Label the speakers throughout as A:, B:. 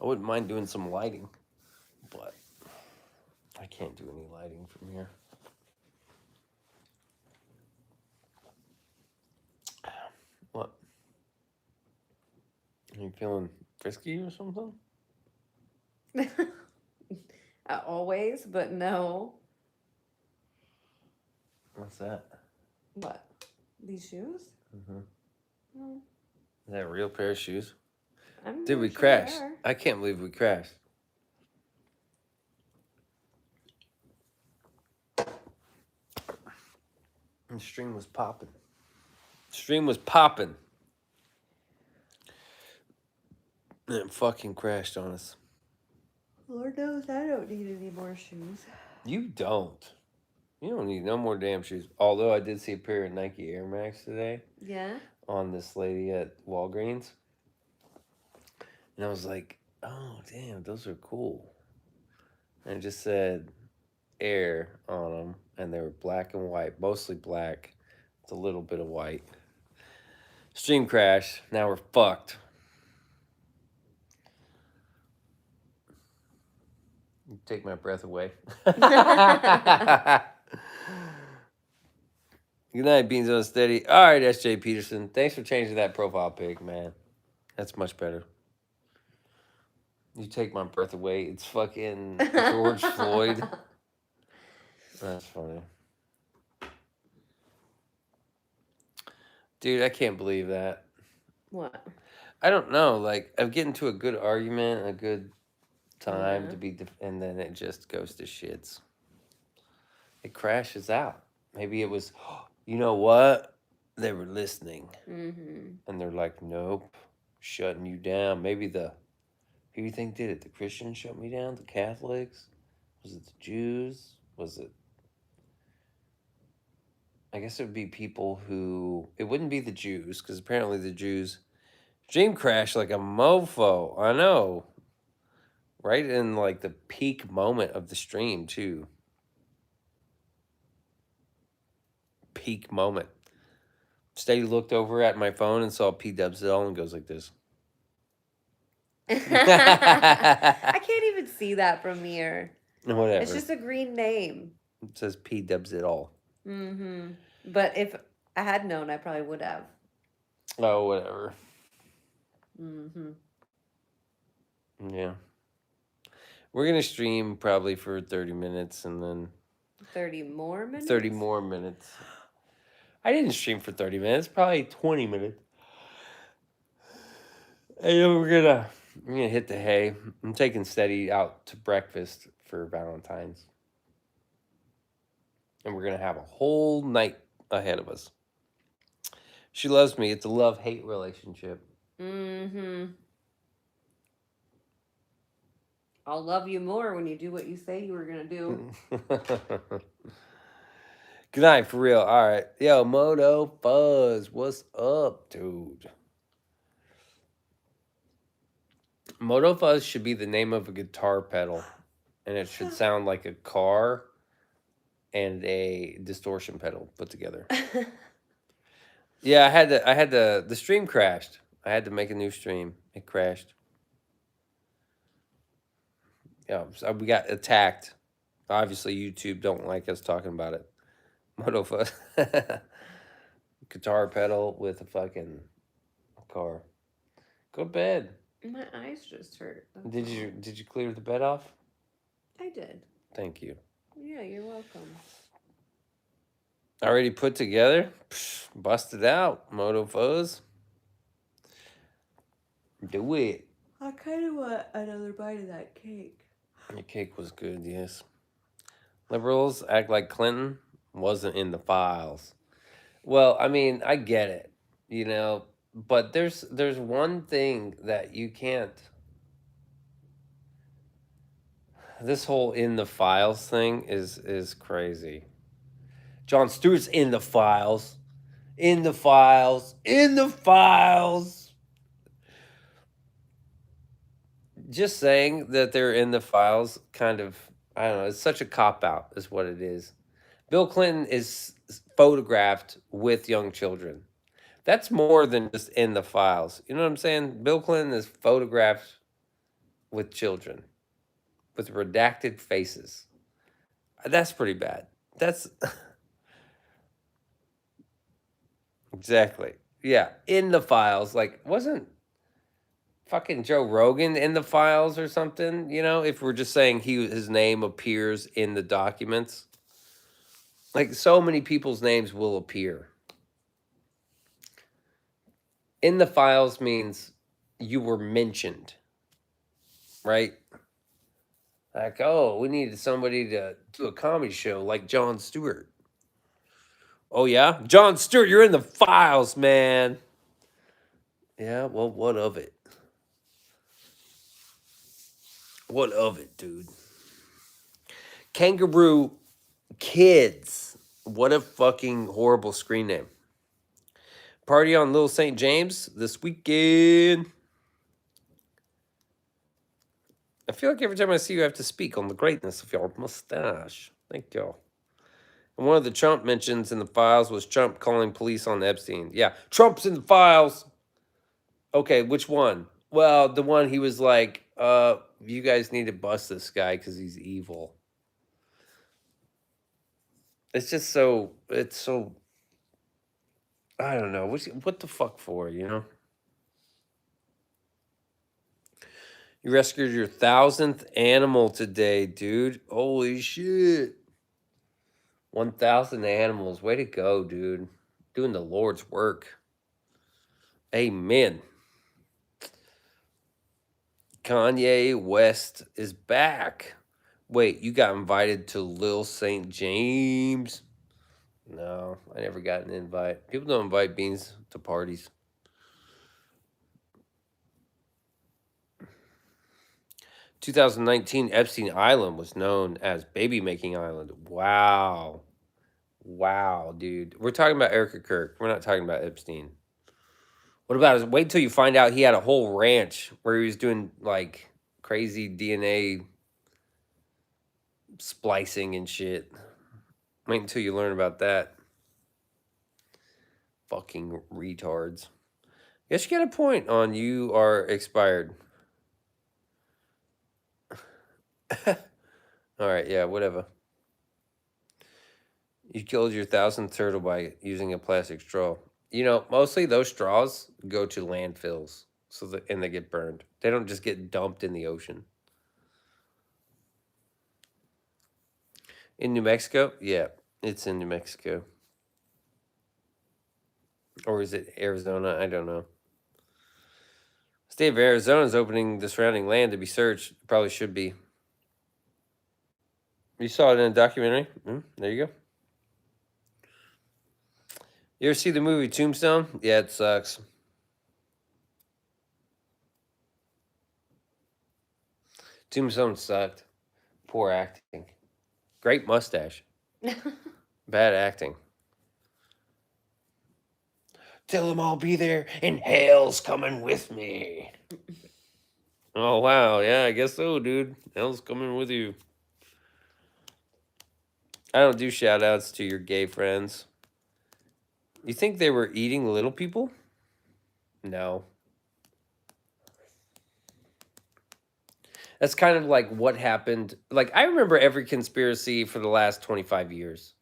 A: I wouldn't mind doing some lighting, but I can't do any lighting from here. What? Are you feeling frisky or something?
B: Always, but no.
A: What's that?
B: What? These shoes?
A: Mm-hmm.
B: No,
A: Is that a real pair of shoes?
B: I'm
A: Dude, we
B: not sure they
A: crashed.
B: are.
A: I can't believe we crashed. The stream was popping. Stream was popping. And it fucking crashed on us.
B: Lord knows I don't need any more shoes.
A: You don't. You don't need no more damn shoes. Although I did see a pair of Nike Air Max today
B: Yeah?
A: on this lady at Walgreens. And I was like, oh, damn, those are cool. And it just said Air on them. And they were black and white, mostly black, with a little bit of white. Stream crash. Now we're fucked. You take my breath away. Good night, Beanso Steady. All right, S.J. Peterson. Thanks for changing that profile pic, man. That's much better. You take my breath away. It's fucking George Floyd. That's funny. Dude, I can't believe that.
B: What?
A: I don't know. Like, I'm getting to a good argument, a good time
B: Yeah.
A: to be, and then it just goes to shits. It crashes out. Maybe it was, you know what? They were listening.
B: Mm-hmm.
A: And they're like, nope, shutting you down. Who do you think did it? The Christians shut me down? The Catholics? Was it the Jews? Was it? I guess it would be people who. It wouldn't be the Jews, because apparently the Jews stream crashed like a mofo. I know. Right in like the peak moment of the stream, too. Peak moment. Steady looked over at my phone and saw P Dubs and goes like this.
B: I can't even see that from here. It's
A: Whatever.
B: just a green name.
A: It says P Dubs it all.
B: Mm-hmm. But if I had known, I probably would have.
A: Oh, whatever.
B: Mm-hmm.
A: Yeah. We're going to stream probably for 30 minutes and then
B: 30 more minutes?
A: 30 more minutes. I didn't stream for 30 minutes, probably 20 minutes. And then we're gonna hit the hay. I'm taking Steady out to breakfast for Valentine's. And we're gonna have a whole night ahead of us. She loves me. It's a love-hate relationship.
B: Mm-hmm. I'll love you more when you do what you say you were gonna do.
A: Good night, for real. All right. Yo, Moto Fuzz, what's up, dude? Moto Fuzz should be the name of a guitar pedal, and it should sound like a car and a distortion pedal put together. Yeah, the stream crashed. I had to make a new stream. It crashed. Yeah, so we got attacked. Obviously, YouTube don't like us talking about it. Moto Fuzz. Guitar pedal with a fucking car. Go to bed.
B: My eyes just hurt.
A: Did you clear the bed off?
B: I did.
A: Thank you.
B: Yeah, you're welcome.
A: Already put together? Psh, busted out, Moto Fuzz. Do it.
B: I kind of want another bite of that cake.
A: Your cake was good, yes. Liberals act like Clinton wasn't in the files. Well, I mean, I get it, but there's one thing that you can't. This whole in the files thing is crazy. Jon Stewart's in the files. In the files. In the files. Just saying that they're in the files kind of, I don't know, it's such a cop out, is what it is. Bill Clinton is photographed with young children. That's more than just in the files. You know what I'm saying? Bill Clinton is photographed with children with redacted faces. That's pretty bad. That's exactly. Yeah, in the files. Like, wasn't fucking Joe Rogan in the files or something? You know, if we're just saying his name appears in the documents, like so many people's names will appear in the files means you were mentioned, right? Like, oh, we needed somebody to do a comedy show like Jon Stewart. Oh yeah, Jon Stewart, you're in the files, man. Yeah, well, what of it? What of it, dude? Kangaroo Kids. What a fucking horrible screen name. Party on Little St. James this weekend. I feel like every time I see you, I have to speak on the greatness of your mustache. Thank you. And one of the Trump mentions in the files was Trump calling police on Epstein. Yeah, Trump's in the files. Okay, which one? Well, the one he was like, you guys need to bust this guy because he's evil. It's just so, it's so, I don't know. What the fuck for, you know? You rescued your 1,000th animal today, dude. Holy shit. 1,000 animals. Way to go, dude. Doing the Lord's work. Amen. Kanye West is back. Wait, you got invited to Lil St. James? No, I never got an invite. People don't invite Beans to parties. "2019 Epstein Island was known as Baby Making Island." Wow. Wow, dude. We're talking about Erika Kirk. We're not talking about Epstein. What about his, wait till you find out he had a whole ranch where he was doing like crazy DNA splicing and shit. Wait until you learn about that. Fucking retards. Guess you got a point on you are expired. All right, yeah, whatever. You killed your 1,000th turtle by using a plastic straw. You know, mostly those straws go to landfills, and they get burned. They don't just get dumped in the ocean. In New Mexico? Yeah, it's in New Mexico. Or is it Arizona? I don't know. State of Arizona is opening the surrounding land to be searched. Probably should be. You saw it in a documentary? There you go. You ever see the movie Tombstone? Yeah, it sucks. Tombstone sucked. Poor acting. Great mustache. Bad acting. Tell them I'll be there and hell's coming with me. Oh, wow. Yeah, I guess so, dude. Hell's coming with you. I don't do shout outs to your gay friends. You think they were eating little people? No. That's kind of like what happened. Like, I remember every conspiracy for the last 25 years.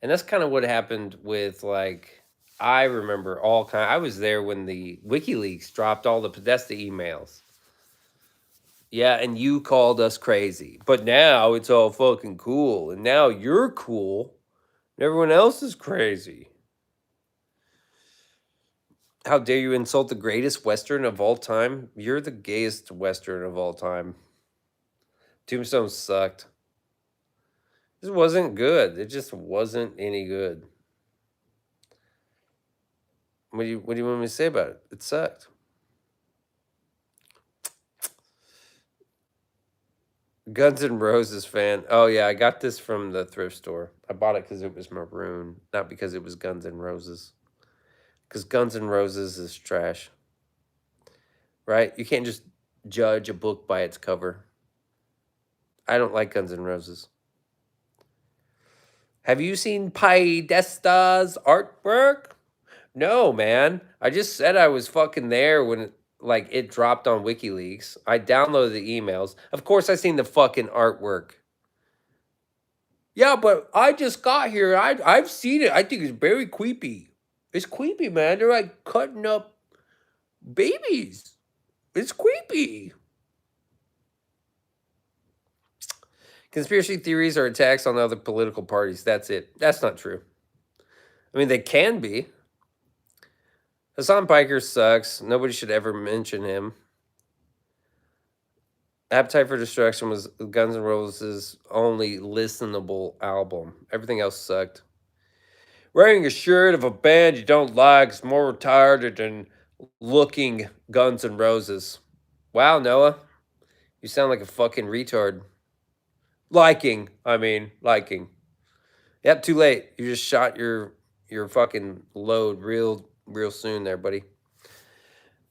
A: And that's kind of what happened with, like, I remember all kind. I was there when the WikiLeaks dropped all the Podesta emails. Yeah, and you called us crazy. But now it's all fucking cool. And now you're cool. And everyone else is crazy. How dare you insult the greatest Western of all time? You're the gayest Western of all time. Tombstone sucked. It wasn't good. It just wasn't any good. What do you want me to say about it? It sucked. Guns N' Roses fan. Oh yeah, I got this from the thrift store. I bought it because it was maroon, not because it was Guns N' Roses. Because Guns N' Roses is trash. Right? You can't just judge a book by its cover. I don't like Guns N' Roses. Have you seen Podesta's artwork? No, man. I just said I was fucking there when like it dropped on WikiLeaks. I downloaded the emails. Of course, I seen the fucking artwork. Yeah, but I just got here. I've seen it. I think it's very creepy. It's creepy, man. They're like cutting up babies. It's creepy. Conspiracy theories are attacks on other political parties. That's it. That's not true. I mean, they can be. Hassan Piker sucks. Nobody should ever mention him. Appetite for Destruction was Guns N' Roses' only listenable album. Everything else sucked. Wearing a shirt of a band you don't like is more retarded than looking Guns N' Roses. Wow, Noah. You sound like a fucking retard. Liking. Yep, too late. You just shot your fucking load real soon there, buddy.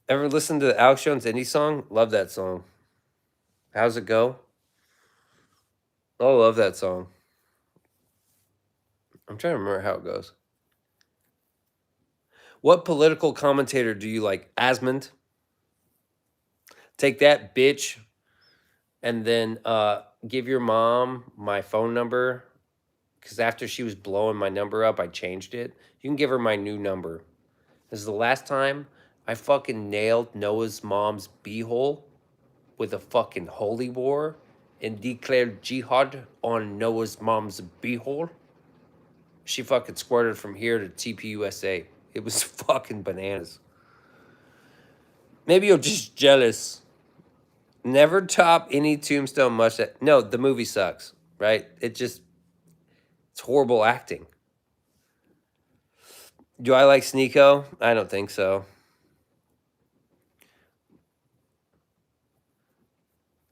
A: Ever listen to Alex Jones Indie song? Love that song. How's it go? Oh, love that song. I'm trying to remember how it goes. What political commentator do you like? Asmund? Take that, bitch. And then give your mom my phone number. Because after she was blowing my number up, I changed it. You can give her my new number. This is the last time I fucking nailed Noah's mom's beehole with a fucking holy war and declared jihad on Noah's mom's beehole. She fucking squirted from here to TPUSA. It was fucking bananas. Maybe you're just jealous. Never top any Tombstone mustache. No, the movie sucks, right? It's horrible acting. Do I like Sneeko? I don't think so.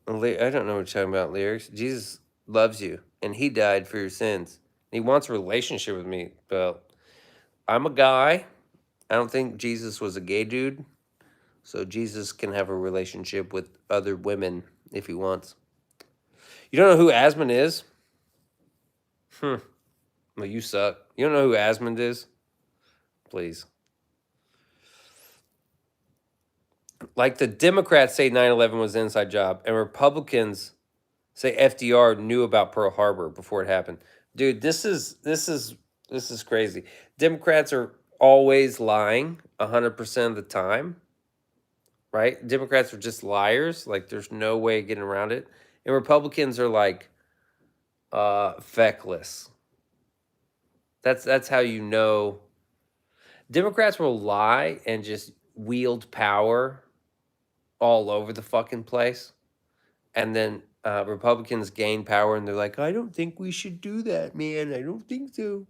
A: I don't know what you're talking about, lyrics. Jesus loves you, and he died for your sins. He wants a relationship with me, but I'm a guy. I don't think Jesus was a gay dude, so Jesus can have a relationship with other women if he wants. You don't know who Asmund is? Well, you suck. You don't know who Asmund is? Please. Like the Democrats say 9/11 was an inside job, and Republicans say FDR knew about Pearl Harbor before it happened. Dude, this is crazy. Democrats are always lying 100% of the time, right? Democrats are just liars. Like there's no way getting around it. And Republicans are like feckless. That's how you know. Democrats will lie and just wield power all over the fucking place. And then Republicans gain power and they're like, I don't think we should do that, man. I don't think so.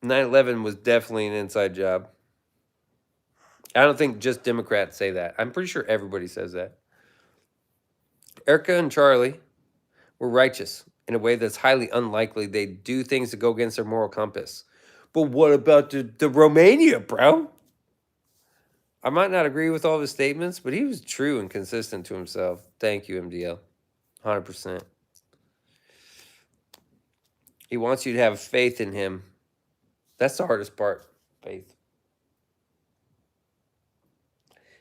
A: 9/11 was definitely an inside job. I don't think just Democrats say that. I'm pretty sure everybody says that. Erica and Charlie were righteous in a way that's highly unlikely. They do things to go against their moral compass. But what about the Romania, bro? I might not agree with all of his statements, but he was true and consistent to himself. Thank you, MDL. 100%. He wants you to have faith in him. That's the hardest part, faith.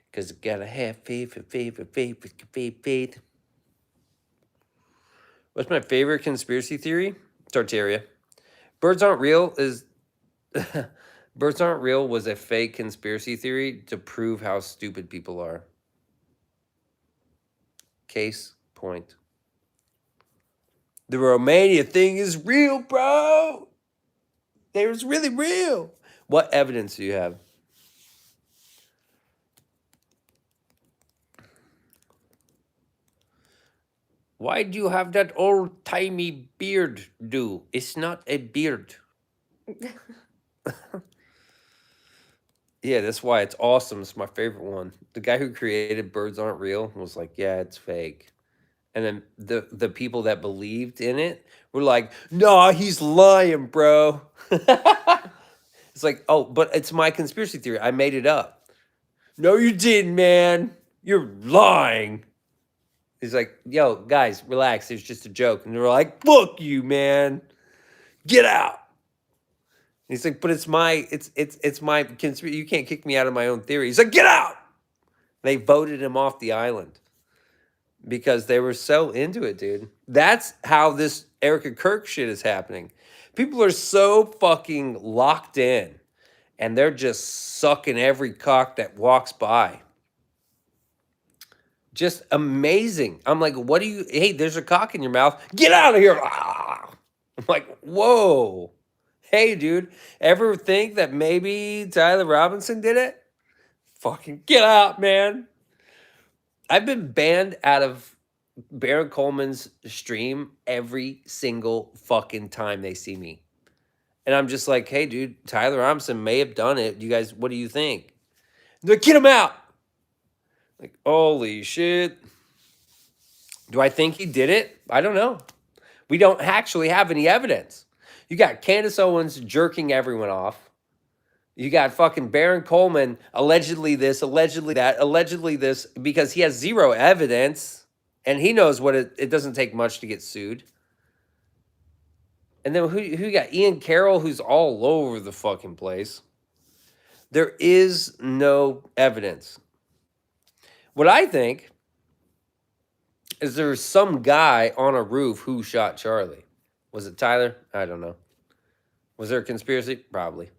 A: Because you gotta have faith. What's my favorite conspiracy theory? Tartaria. Birds aren't real is Birds aren't real was a fake conspiracy theory to prove how stupid people are. Case point. The Romania thing is real, bro. It was really real. What evidence do you have? Why do you have that old-timey beard, do? It's not a beard. Yeah, that's why it's awesome. It's my favorite one. The guy who created Birds Aren't Real was like, yeah, it's fake. And then the people that believed in it were like, nah, he's lying, bro. It's like, oh, but it's my conspiracy theory. I made it up. No, you didn't, man. You're lying. He's like, yo, guys, relax. It's just a joke. And they're like, fuck you, man. Get out. He's like, but it's my conspiracy. You can't kick me out of my own theory. He's like, get out. They voted him off the island because they were so into it, dude. That's how this Erika Kirk shit is happening. People are so fucking locked in and they're just sucking every cock that walks by. Just amazing. I'm like, what do you, hey, there's a cock in your mouth. Get out of here. Ah! I'm like, whoa. Hey, dude, ever think that maybe Tyler Robinson did it? Fucking get out, man. I've been banned out of Baron Coleman's stream every single fucking time they see me. And I'm just like, hey, dude, Tyler Robinson may have done it. You guys, what do you think? They're like, get him out. Like, holy shit. Do I think he did it? I don't know. We don't actually have any evidence. You got Candace Owens jerking everyone off. You got fucking Baron Coleman, allegedly this, allegedly that, allegedly this, because he has zero evidence. And he knows what it doesn't take much to get sued. And then who you got? Ian Carroll, who's all over the fucking place. There is no evidence. What I think is there's some guy on a roof who shot Charlie. Was it Tyler? I don't know. Was there a conspiracy? Probably.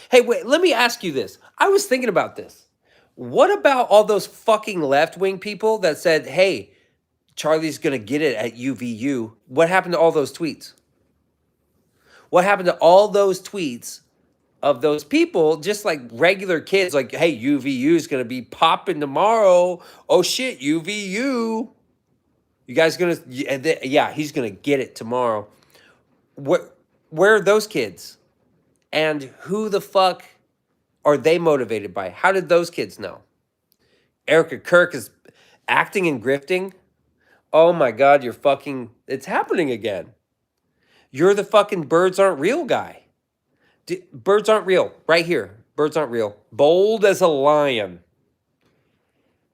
A: Hey, wait, let me ask you this. I was thinking about this. What about all those fucking left-wing people that said, hey, Charlie's going to get it at UVU? What happened to all those tweets? What happened to all those tweets of those people, just like regular kids, like, hey, UVU is going to be popping tomorrow. Oh, shit, UVU. You guys going to, yeah, he's going to get it tomorrow. Where are those kids? And who the fuck are they motivated by? How did those kids know? Erika Kirk is acting and grifting. Oh my God, you're fucking, it's happening again. You're the fucking birds aren't real guy. Birds aren't real. Right here. Birds aren't real. Bold as a lion.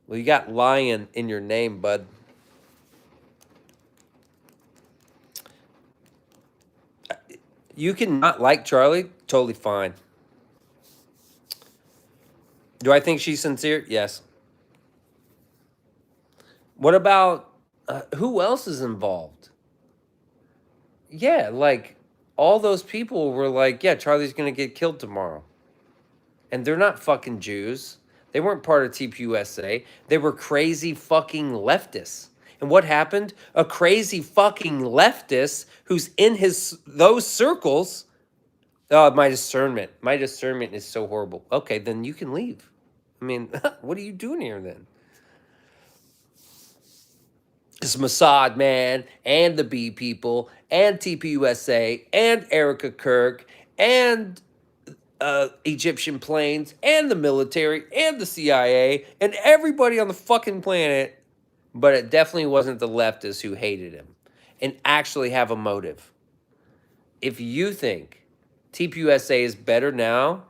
A: Well, you got lion in your name, bud. You can not like Charlie. Totally fine. Do I think she's sincere? Yes. What about who else is involved? Yeah, like all those people were like, yeah, Charlie's going to get killed tomorrow. And they're not fucking Jews. They weren't part of TPUSA. They were crazy fucking leftists. And what happened? A crazy fucking leftist who's in those circles. Oh, my discernment. My discernment is so horrible. Okay, then you can leave. I mean, what are you doing here then? This Mossad man and the B people and TPUSA and Erika Kirk and Egyptian planes and the military and the CIA and everybody on the fucking planet, but it definitely wasn't the leftists who hated him and actually have a motive. If you think TPUSA is better now,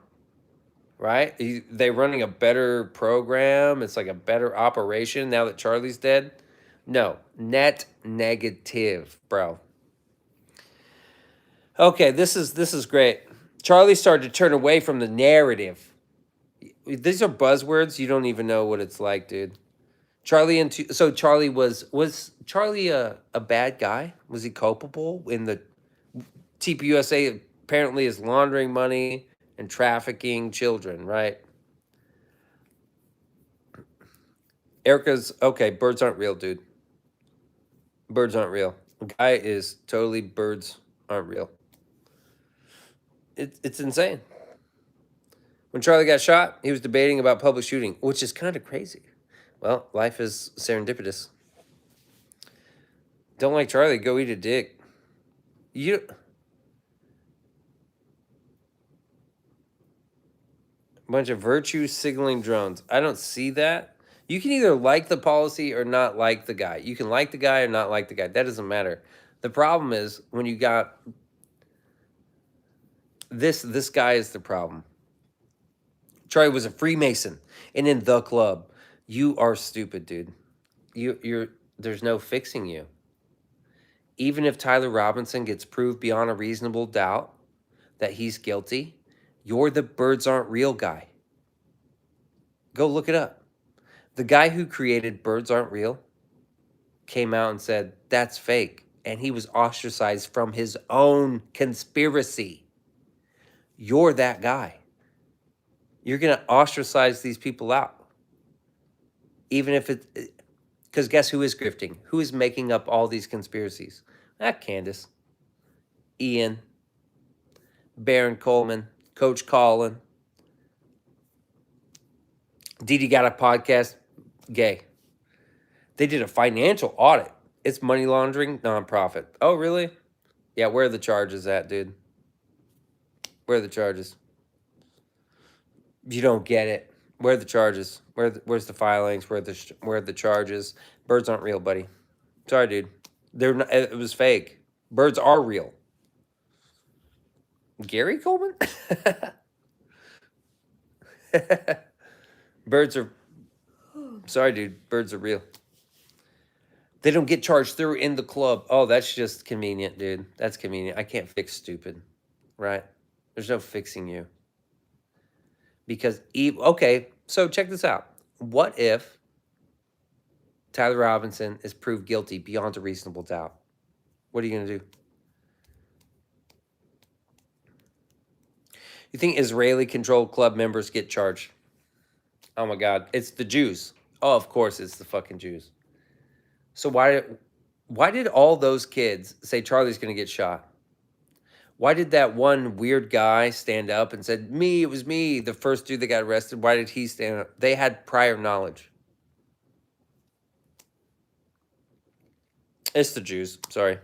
A: right? They're running a better program. It's like a better operation now that Charlie's dead. No, net negative, bro. Okay, this is great. Charlie started to turn away from the narrative. These are buzzwords. You don't even know what it's like, dude. So Charlie was Charlie a bad guy? Was he culpable in the TPUSA apparently is laundering money and trafficking children, right? Erica's okay, birds aren't real, dude. Birds aren't real. Guy is totally birds aren't real. It's insane. When Charlie got shot, he was debating about public shooting, which is kind of crazy. Well, life is serendipitous. Don't like Charlie, go eat a dick. A bunch of virtue signaling drones. I don't see that. You can either like the policy or not like the guy. You can like the guy or not like the guy. That doesn't matter. The problem is when you got this guy is the problem. Charlie was a Freemason and in the club. You are stupid, dude. There's no fixing you. Even if Tyler Robinson gets proved beyond a reasonable doubt that he's guilty, You're the birds aren't real guy. Go look it up. The guy who created Birds Aren't Real came out and said, that's fake. And he was ostracized from his own conspiracy. You're that guy. You're going to ostracize these people out. Even if it, because guess who is grifting? Who is making up all these conspiracies? Candace, Ian, Baron Coleman, Coach Colin. Didi got a podcast, gay. They did a financial audit. It's money laundering, nonprofit. Oh, really? Yeah, where are the charges at, dude? Where are the charges? You don't get it. Where are the charges? Where's the filings? Where are the charges? Birds aren't real, buddy. Sorry, dude. They're not, it was fake. Birds are real. Gary Coleman? Birds are... Sorry, dude. Birds are real. They don't get charged through in the club. Oh, that's just convenient, dude. That's convenient. I can't fix stupid, right? There's no fixing you. Because, okay, so check this out. What if Tyler Robinson is proved guilty beyond a reasonable doubt? What are you going to do? You think Israeli-controlled club members get charged? Oh, my God. It's the Jews. Oh, of course it's the fucking Jews. So why did all those kids say Charlie's going to get shot? Why did that one weird guy stand up and said, me, it was me, the first dude that got arrested? Why did he stand up? They had prior knowledge. It's the Jews. Sorry.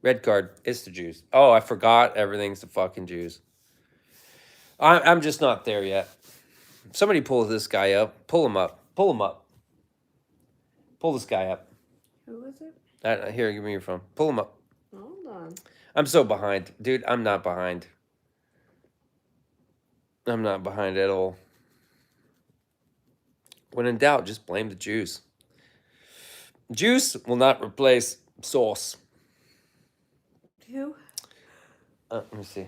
A: Red card. It's the Jews. Oh, I forgot everything's the fucking Jews. I'm just not there yet. Somebody pull this guy up. Pull him up. Pull him up. Pull this guy up.
B: Who is it?
A: Here, give me your phone. Pull him up.
B: Hold on.
A: I'm so behind. Dude, I'm not behind. I'm not behind at all. When in doubt, just blame the Jews. Juice will not replace sauce.
B: Who?
A: Let me see.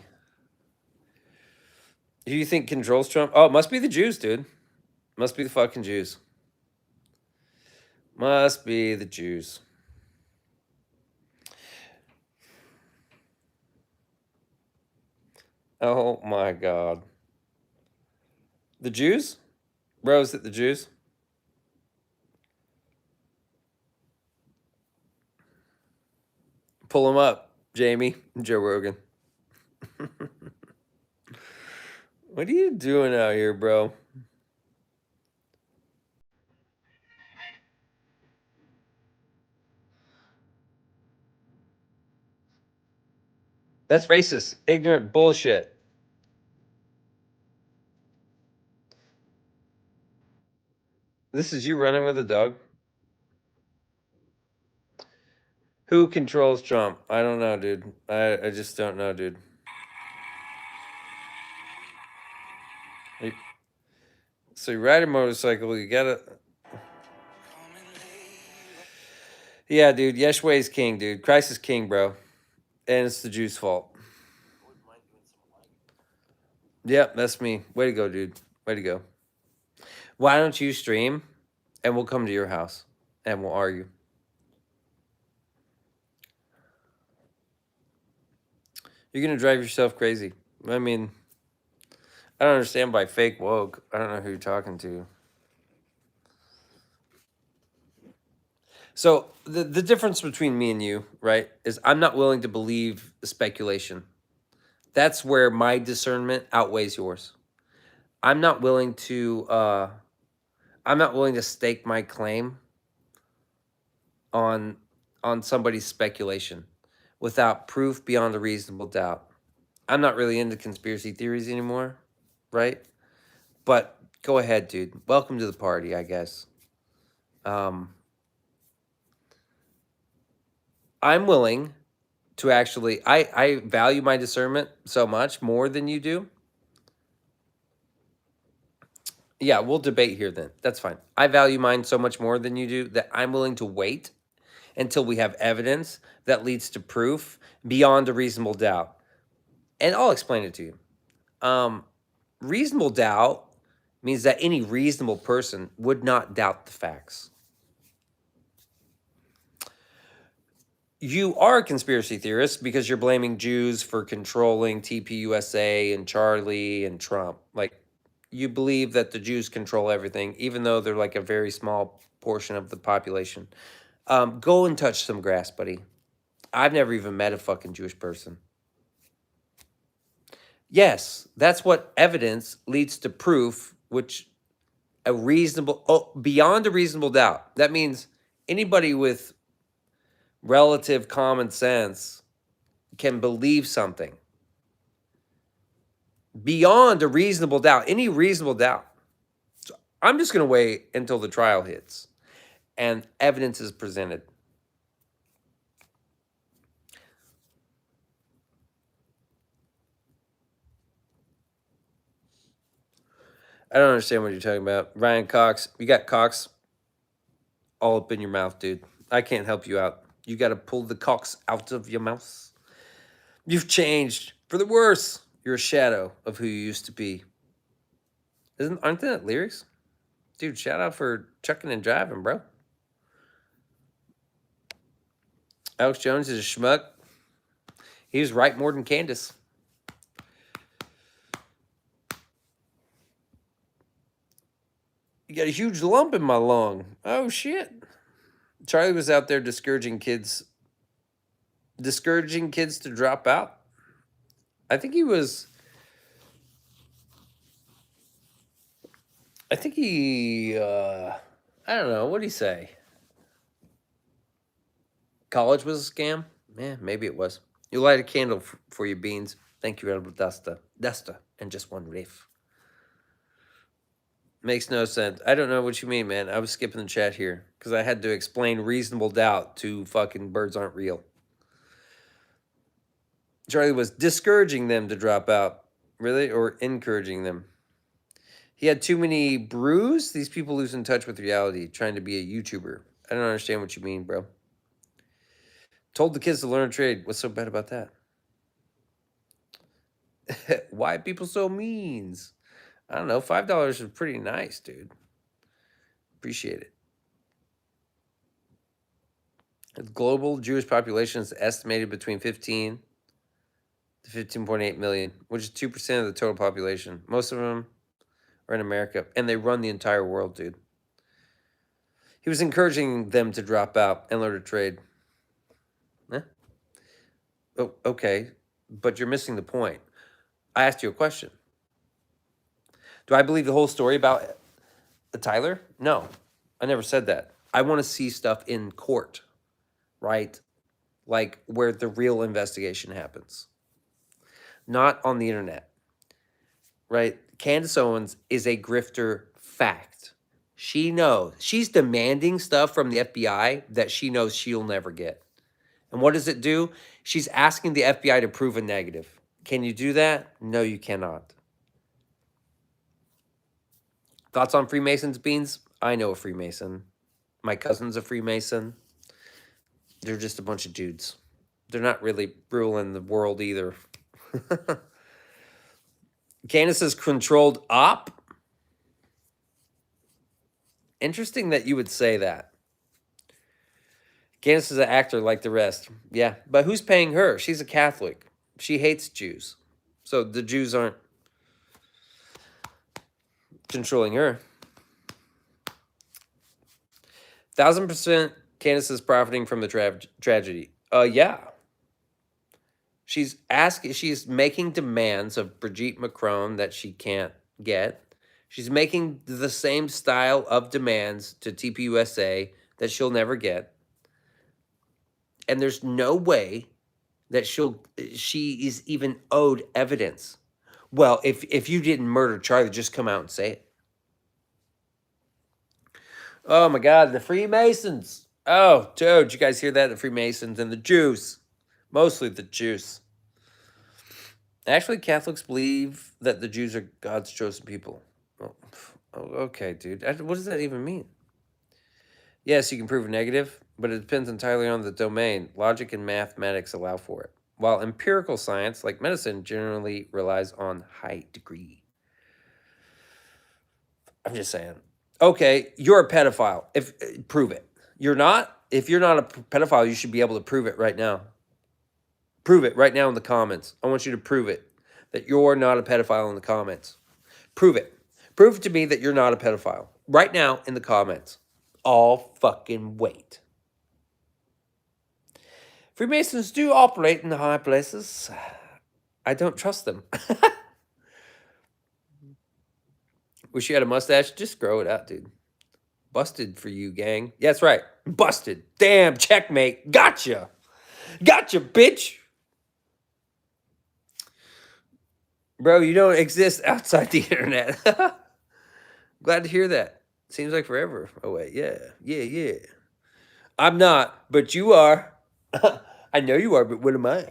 A: Who do you think controls Trump? Oh, it must be the Jews, dude. Must be the fucking Jews. Must be the Jews. Oh my God. The Jews? Bro, is it the Jews? Pull them up, Jamie, Joe Rogan. What are you doing out here, bro? That's racist, ignorant bullshit. This is you running with a dog? Who controls Trump? I don't know, dude. I just don't know, dude. So you ride a motorcycle, you gotta... Yeah, dude, Yeshway's king, dude. Christ is king, bro. And it's the Jews' fault. Yep, that's me. Way to go, dude. Way to go. Why don't you stream and we'll come to your house and we'll argue. You're going to drive yourself crazy. I mean, I don't understand by fake woke. I don't know who you're talking to. So the difference between me and you, right, is I'm not willing to believe speculation. That's where my discernment outweighs yours. I'm not willing to stake my claim on somebody's speculation without proof beyond a reasonable doubt. I'm not really into conspiracy theories anymore, right? But go ahead, dude. Welcome to the party, I guess. I'm willing to actually, I value my discernment so much more than you do. Yeah, we'll debate here then. That's fine. I value mine so much more than you do that I'm willing to wait until we have evidence that leads to proof beyond a reasonable doubt. And I'll explain it to you. Reasonable doubt means that any reasonable person would not doubt the facts. You are a conspiracy theorist because you're blaming Jews for controlling TPUSA and Charlie and Trump. Like, you believe that the Jews control everything, even though they're like a very small portion of the population. Go and touch some grass, buddy. I've never even met a fucking Jewish person. Yes, that's what evidence leads to proof, which beyond a reasonable doubt. That means anybody with relative common sense can believe something beyond a reasonable doubt, any reasonable doubt. So I'm just going to wait until the trial hits and evidence is presented. I don't understand what you're talking about. Ryan Cox, you got Cox all up in your mouth, dude. I can't help you out. You got to pull the Cox out of your mouth. You've changed for the worse. You're a shadow of who you used to be. Aren't that lyrics? Dude, shout out for chucking and driving, bro. Alex Jones is a schmuck. He was right more than Candace. You got a huge lump in my lung. Oh, shit. Charlie was out there discouraging kids to drop out. I think he, I don't know. What did he say? College was a scam? Yeah, maybe it was. You light a candle for your beans. Thank you, Edible Dusta. And just one riff. Makes no sense. I don't know what you mean, man. I was skipping the chat here because I had to explain reasonable doubt to fucking birds aren't real. Charlie was discouraging them to drop out. Really? Or encouraging them? He had too many brews? These people lose in touch with reality, trying to be a YouTuber. I don't understand what you mean, bro. Told the kids to learn a trade. What's so bad about that? Why people so means? I don't know. $5 is pretty nice, dude. Appreciate it. The global Jewish population is estimated between 15 to 15.8 million, which is 2% of the total population. Most of them are in America, and they run the entire world, dude. He was encouraging them to drop out and learn to trade. Oh, okay, but you're missing the point. I asked you a question. Do I believe the whole story about Tyler? No, I never said that. I want to see stuff in court, right? Like where the real investigation happens, not on the internet, right? Candace Owens is a grifter fact. She knows. She's demanding stuff from the FBI that she knows she'll never get. And what does it do? She's asking the FBI to prove a negative. Can you do that? No, you cannot. Thoughts on Freemasons, Beans? I know a Freemason. My cousin's a Freemason. They're just a bunch of dudes. They're not really ruling the world either. Candace is controlled op. Interesting that you would say that. Candace is an actor like the rest. Yeah, but who's paying her? She's a Catholic. She hates Jews. So the Jews aren't controlling her. 1,000% Candace is profiting from the tragedy. Yeah. She's making demands of Brigitte Macron that she can't get. She's making the same style of demands to TPUSA that she'll never get. And there's no way that she is even owed evidence. Well, if you didn't murder Charlie, just come out and say it. Oh my God, the Freemasons. Oh, dude, did you guys hear that? The Freemasons and the Jews. Mostly the Jews. Actually, Catholics believe that the Jews are God's chosen people. Oh, okay, dude. What does that even mean? Yes, you can prove a negative, but it depends entirely on the domain. Logic and mathematics allow for it. while empirical science, like medicine, generally relies on high degree. I'm just saying. Okay, you're a pedophile. If prove it. You're not. If you're not a pedophile, you should be able to prove it right now. Prove it right now in the comments. I want you to prove it that you're not a pedophile in the comments. Prove it. Prove to me that you're not a pedophile right now in the comments. All fucking wait. Freemasons do operate in the high places. I don't trust them. Wish you had a mustache. Just grow it out, dude. Busted for you, gang. Yeah, that's right. Busted. Damn, checkmate. Gotcha. Gotcha, bitch. Bro, you don't exist outside the internet. Glad to hear that. Seems like forever away. Yeah, yeah, yeah. I'm not, but you are. I know you are, but what am I?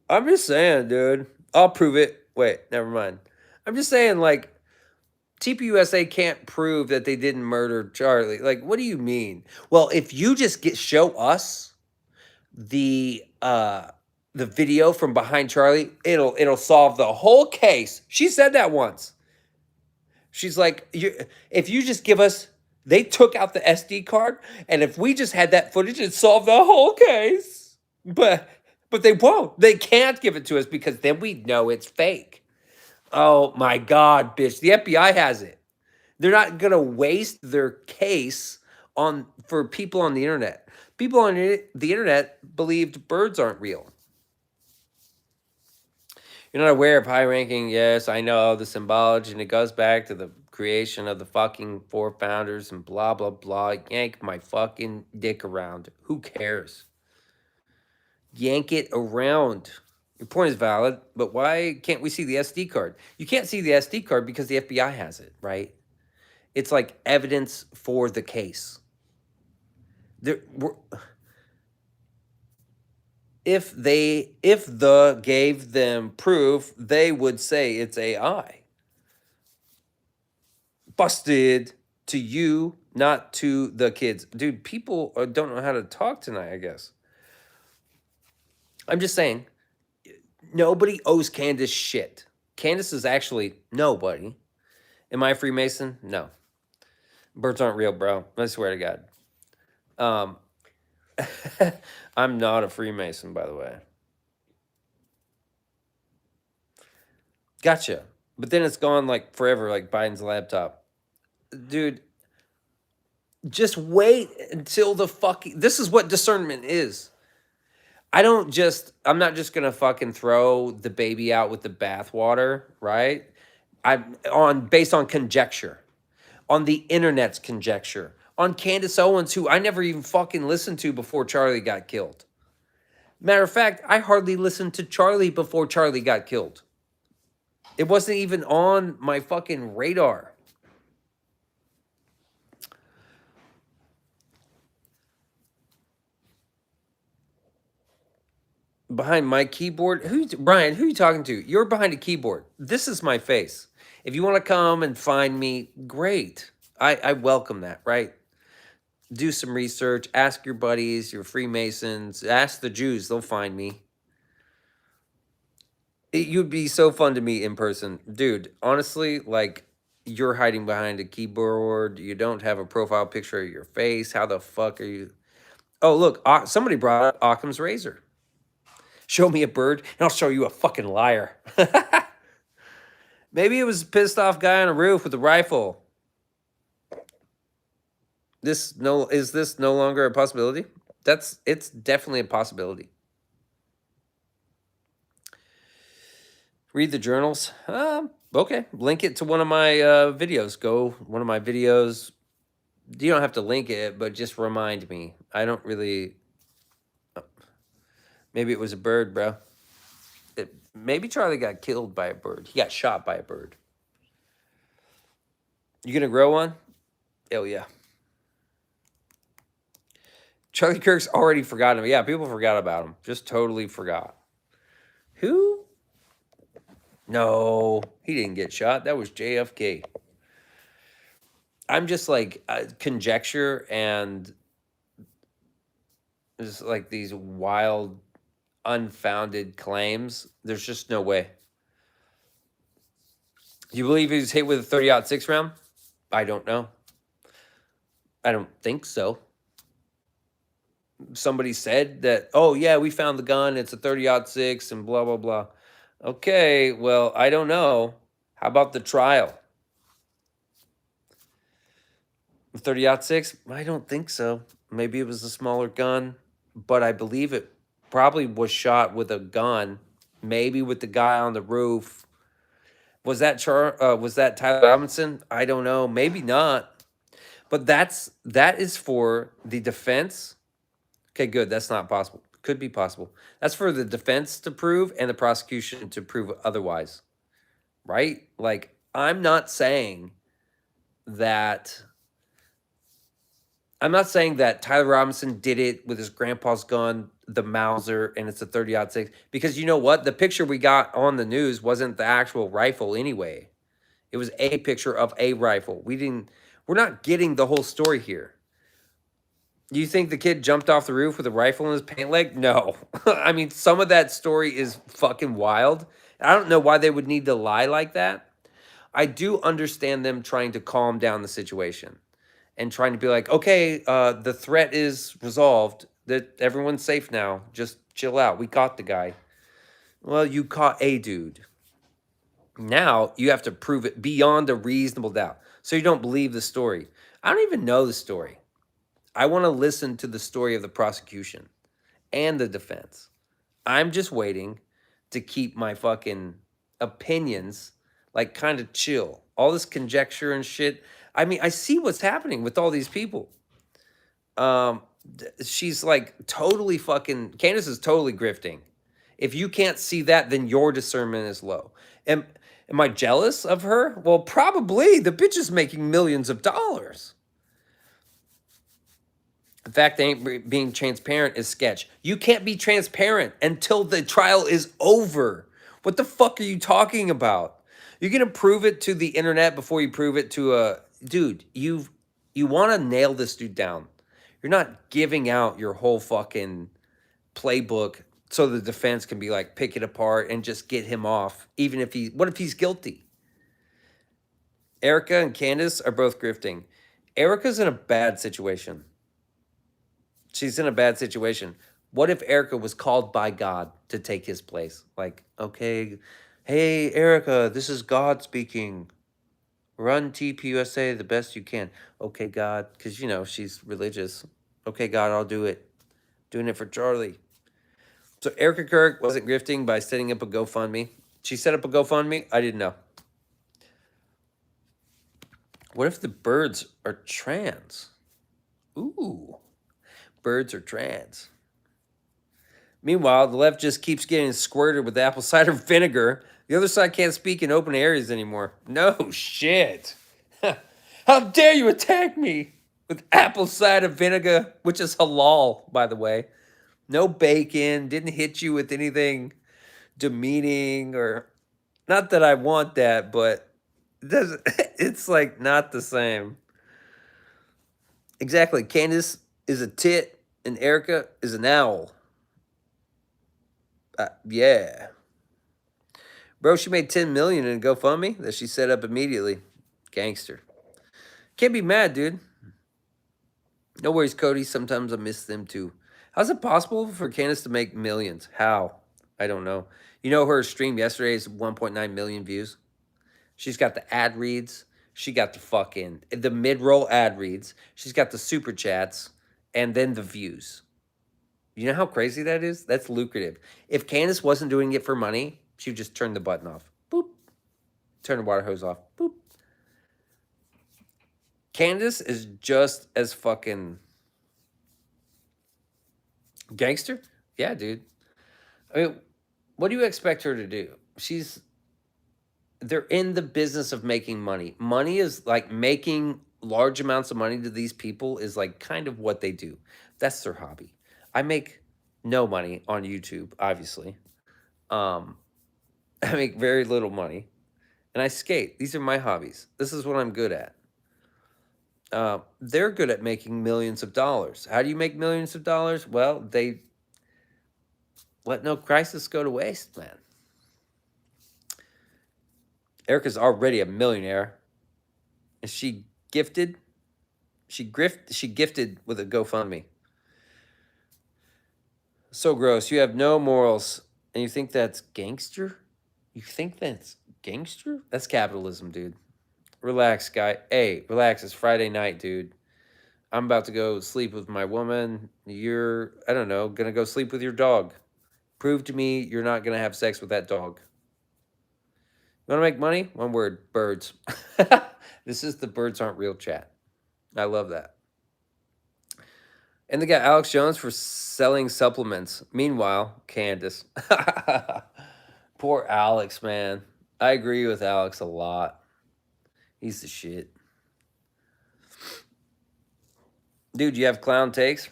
A: I'm just saying, dude. I'll prove it. Wait, never mind. I'm just saying, like, TPUSA can't prove that they didn't murder Charlie. Like, what do you mean? Well, if you just show us the video from behind Charlie, it'll solve the whole case. She said that once. She's like, if you just give us, they took out the SD card, and if we just had that footage, it'd solve the whole case. But they won't. They can't give it to us because then we know it's fake. Oh my God, bitch. The FBI has it. They're not gonna waste their case for people on the internet. People on the internet believed birds aren't real. You're not aware of high ranking? Yes, I know the symbology, and it goes back to the creation of the fucking four founders and blah, blah, blah. Yank my fucking dick around. Who cares? Yank it around. Your point is valid, but why can't we see the SD card? You can't see the SD card because the FBI has it, right? It's like evidence for the case. If the gave them proof, they would say it's AI. Busted to you, not to the kids. Dude, people don't know how to talk tonight, I guess. I'm just saying, nobody owes Candace shit. Candace is actually nobody. Am I a Freemason? No. Birds aren't real, bro. I swear to God. I'm not a Freemason, by the way. Gotcha. But then it's gone like forever, like Biden's laptop. Dude, just wait until the fucking. This is what discernment is. I'm not just gonna fucking throw the baby out with the bathwater, right? Based on conjecture, on the internet's conjecture, on Candace Owens, who I never even fucking listened to before Charlie got killed. Matter of fact, I hardly listened to Charlie before Charlie got killed. It wasn't even on my fucking radar. Behind my keyboard? Brian, who are you talking to? You're behind a keyboard. This is my face. If you want to come and find me, great. I welcome that, right? Do some research. Ask your buddies, your Freemasons. Ask the Jews. They'll find me. You'd be so fun to meet in person. Dude, honestly, like, you're hiding behind a keyboard. You don't have a profile picture of your face. How the fuck are you? Oh, look, somebody brought up Occam's razor. Show me a bird, and I'll show you a fucking liar. Maybe it was a pissed off guy on a roof with a rifle. Is this no longer a possibility? It's definitely a possibility. Read the journals. Okay. Link it to one of my videos. Go one of my videos. You don't have to link it, but just remind me. I don't really. Maybe it was a bird, bro. Maybe Charlie got killed by a bird. He got shot by a bird. You gonna grow one? Hell yeah. Charlie Kirk's already forgotten him. Yeah, people forgot about him. Just totally forgot. Who? No, he didn't get shot. That was JFK. I'm just like conjecture and Just like these wild, unfounded claims. There's just no way. You believe he was hit with a 30-06 round? I don't know. I don't think so. Somebody said that, oh, yeah, we found the gun. It's a 30-06 and blah, blah, blah. Okay, well, I don't know. How about the trial? 30-06? I don't think so. Maybe it was a smaller gun, but I believe it probably was shot with a gun, maybe with the guy on the roof. Was that was that Tyler Robinson? I don't know. Maybe not. But that is for the defense. Okay, good. That's not possible. Could be possible. That's for the defense to prove and the prosecution to prove otherwise. Right? Like, I'm not saying that Tyler Robinson did it with his grandpa's gun, the Mauser, and it's a 30-06. Because you know what? The picture we got on the news wasn't the actual rifle anyway. It was a picture of a rifle. We're not getting the whole story here. You think the kid jumped off the roof with a rifle in his pant leg? No. I mean, some of that story is fucking wild. I don't know why they would need to lie like that. I do understand them trying to calm down the situation and trying to be like, okay, the threat is resolved. That everyone's safe now. Just chill out. We caught the guy. Well, you caught a dude. Now you have to prove it beyond a reasonable doubt. So you don't believe the story. I don't even know the story. I want to listen to the story of the prosecution and the defense. I'm just waiting to keep my fucking opinions like kind of chill. All this conjecture and shit. I mean, I see what's happening with all these people. She's like totally fucking, Candace is totally grifting. If you can't see that, then your discernment is low. Am I jealous of her? Well, probably. The bitch is making millions of dollars. The fact they ain't being transparent is sketch. You can't be transparent until the trial is over. What the fuck are you talking about? You're gonna prove it to the internet before you prove it to a dude. You want to nail this dude down. You're not giving out your whole fucking playbook so the defense can be like pick it apart and just get him off. Even if what if he's guilty? Erika and Candace are both grifting. Erika's in a bad situation. She's in a bad situation. What if Erika was called by God to take his place? Like, okay, hey, Erika, this is God speaking. Run TPUSA the best you can. Okay, God, because, you know, she's religious. Okay, God, I'll do it. Doing it for Charlie. So Erika Kirk wasn't grifting by setting up a GoFundMe. She set up a GoFundMe? I didn't know. What if the birds are trans? Ooh. Birds are trans. Meanwhile, the left just keeps getting squirted with apple cider vinegar. The other side can't speak in open areas anymore. No shit. How dare you attack me with apple cider vinegar, which is halal, by the way. No bacon, didn't hit you with anything demeaning or not that I want that, but it's like not the same. Exactly. Candace is a tit and Erika is an owl. Yeah. Bro, she made 10 million in a GoFundMe that she set up immediately. Gangster. Can't be mad, dude. No worries, Cody. Sometimes I miss them too. How's it possible for Candace to make millions? How? I don't know. You know, her stream yesterday is 1.9 million views. She's got the ad reads. She got the mid-roll ad reads. She's got the super chats and then the views. You know how crazy that is? That's lucrative. If Candace wasn't doing it for money, she would just turn the button off. Boop. Turn the water hose off. Boop. Candace is just as fucking gangster. Yeah, dude. I mean, what do you expect her to do? They're in the business of making money. Money is like making large amounts of money to these people is like kind of what they do. That's their hobby. I make no money on YouTube, obviously. I make very little money and I skate. These are my hobbies. This is what I'm good at. they're good at making millions of dollars. How do you make millions of dollars? Well, they let no crisis go to waste, man. Erika's already a millionaire. Is she gifted? She gifted with a GoFundMe. So gross. You have no morals, and you think that's gangster? You think that's gangster? That's capitalism, dude. Relax, guy. Hey, relax. It's Friday night, dude. I'm about to go sleep with my woman. You're, I don't know, gonna go sleep with your dog. Prove to me you're not gonna have sex with that dog. You wanna make money? One word, birds. This is the birds aren't real chat. I love that. And they got Alex Jones for selling supplements. Meanwhile, Candace. Poor Alex, man. I agree with Alex a lot. He's the shit. Dude, you have clown takes?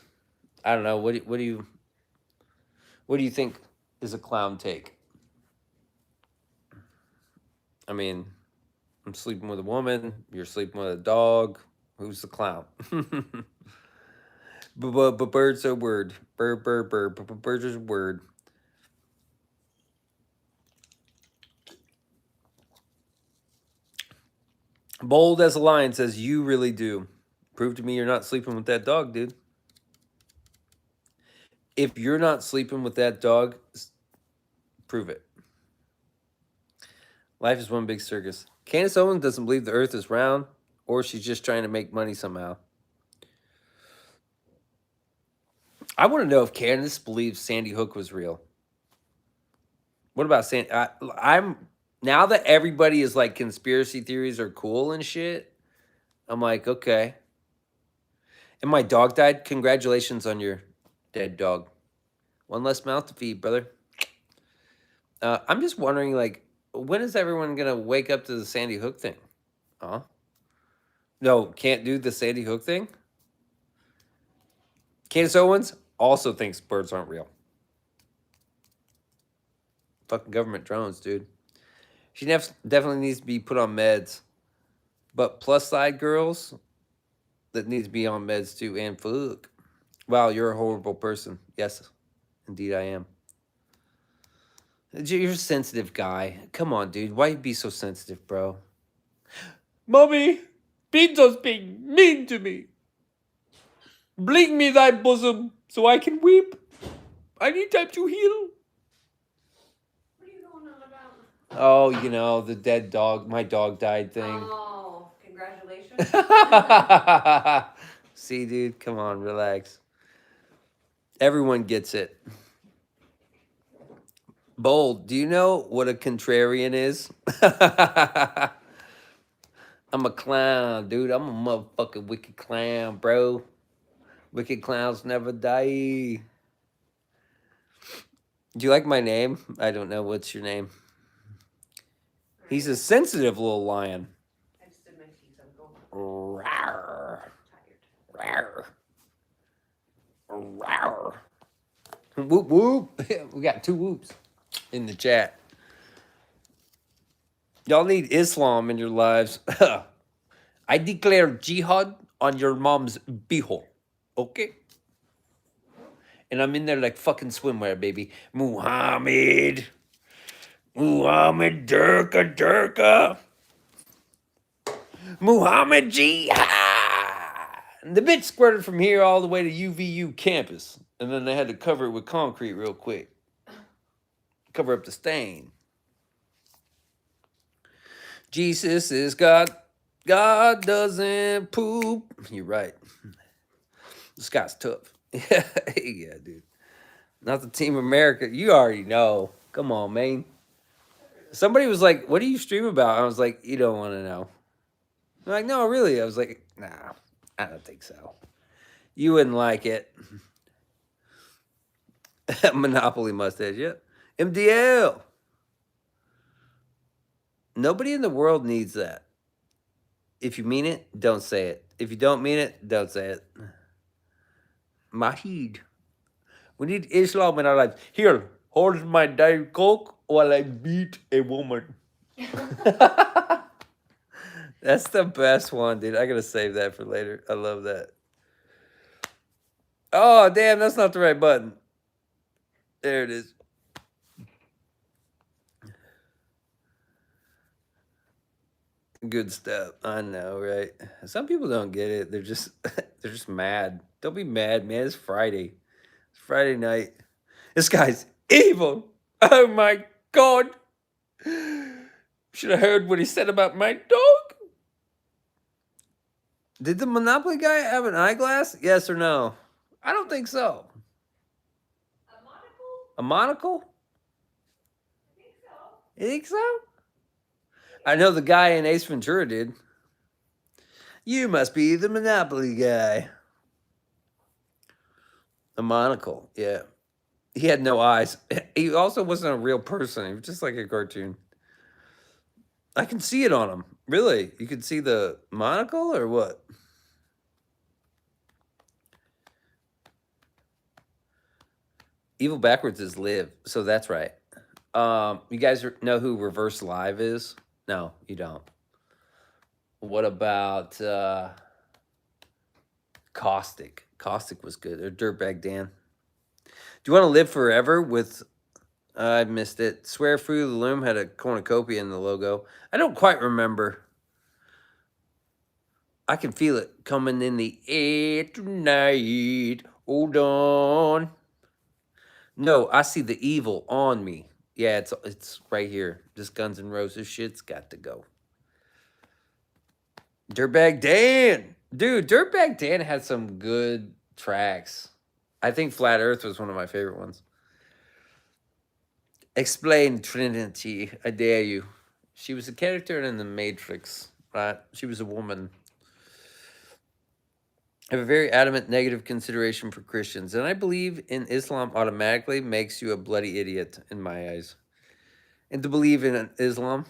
A: I don't know. What do you think is a clown take? I mean, I'm sleeping with a woman. You're sleeping with a dog. Who's the clown? But bird's a word. Bird. Bird's a word. Bold as a lion says, you really do. Prove to me you're not sleeping with that dog, dude. If you're not sleeping with that dog, prove it. Life is one big circus. Candace Owens doesn't believe the earth is round, or she's just trying to make money somehow. I want to know if Candace believes Sandy Hook was real. What about Sandy? I'm now that everybody is like conspiracy theories are cool and shit. I'm like, okay. And my dog died. Congratulations on your dead dog. One less mouth to feed, brother. I'm just wondering, like, when is everyone gonna wake up to the Sandy Hook thing? Huh? No, can't do the Sandy Hook thing. Candace Owens also thinks birds aren't real. Fucking government drones, dude. She definitely needs to be put on meds. But plus side girls that need to be on meds too. And fuck. Wow, you're a horrible person. Yes, indeed I am. You're a sensitive guy. Come on, dude. Why you be so sensitive, bro? Mommy, Beanso's being mean to me. Blink me thy bosom so I can weep. I need time to heal.
B: What are you going on about?
A: Oh, you know, the dead dog, my dog died thing.
B: Oh, congratulations.
A: See, dude, come on, relax. Everyone gets it. Bold, do you know what a contrarian is? I'm a clown, dude. I'm a motherfucking wicked clown, bro. Wicked clowns never die. Do you like my name? I don't know. What's your name? He's a sensitive little lion.
B: I just did my teeth. I'm going.
A: Rawr.
B: Tired.
A: Rawr. Rawr. Whoop whoop. We got 2 whoops in the chat. Y'all need Islam in your lives. I declare jihad on your mom's beehole. Okay? And I'm in there like fucking swimwear, baby. Muhammad Durka. Muhammad Jihad. The bitch squirted from here all the way to UVU campus. And then they had to cover it with concrete real quick. Cover up the stain. Jesus is God. God doesn't poop. You're right. This guy's tough. Yeah, dude. Not the Team America. You already know. Come on, man. Somebody was like, what do you stream about? I was like, you don't want to know. They're like, no, really? I was like, nah, I don't think so. You wouldn't like it. Monopoly mustache, yep. MDL. Nobody in the world needs that. If you mean it, don't say it. If you don't mean it, don't say it. Mahid. We need Islam in our lives. Here, hold my Diet Coke while I beat a woman. That's the best one, dude. I gotta save that for later. I love that. Oh, damn, that's not the right button. There it is. Good stuff. I know, right? Some people don't get it. They're just they're just mad. Don't be mad, man. It's Friday. It's Friday night. This guy's evil. Oh my god. Should have heard what he said about my dog. Did the Monopoly guy have an eyeglass? Yes or no? I don't think so.
B: A monocle?
A: A monocle?
B: I think so.
A: You think so? I know the guy in Ace Ventura did. You must be the Monopoly guy. A monocle, yeah. He had no eyes. He also wasn't a real person. He was just like a cartoon. I can see it on him. Really? You can see the monocle or what? Evil backwards is live, so that's right. You guys know who Reverse Live is? No, you don't. What about Caustic? Caustic was good. Or Dirtbag Dan. Do you want to live forever with? I missed it. Swear Fruit of the Loom had a cornucopia in the logo. I don't quite remember. I can feel it coming in the air tonight. Hold on. No, I see the evil on me. Yeah, it's right here. This Guns N' Roses shit's got to go. Dirtbag Dan. Dude, Dirtbag Dan had some good tracks. I think Flat Earth was one of my favorite ones. Explain Trinity, I dare you. She was a character in The Matrix, right? She was a woman. I have a very adamant negative consideration for Christians, and I believe in Islam automatically makes you a bloody idiot in my eyes. And to believe in Islam,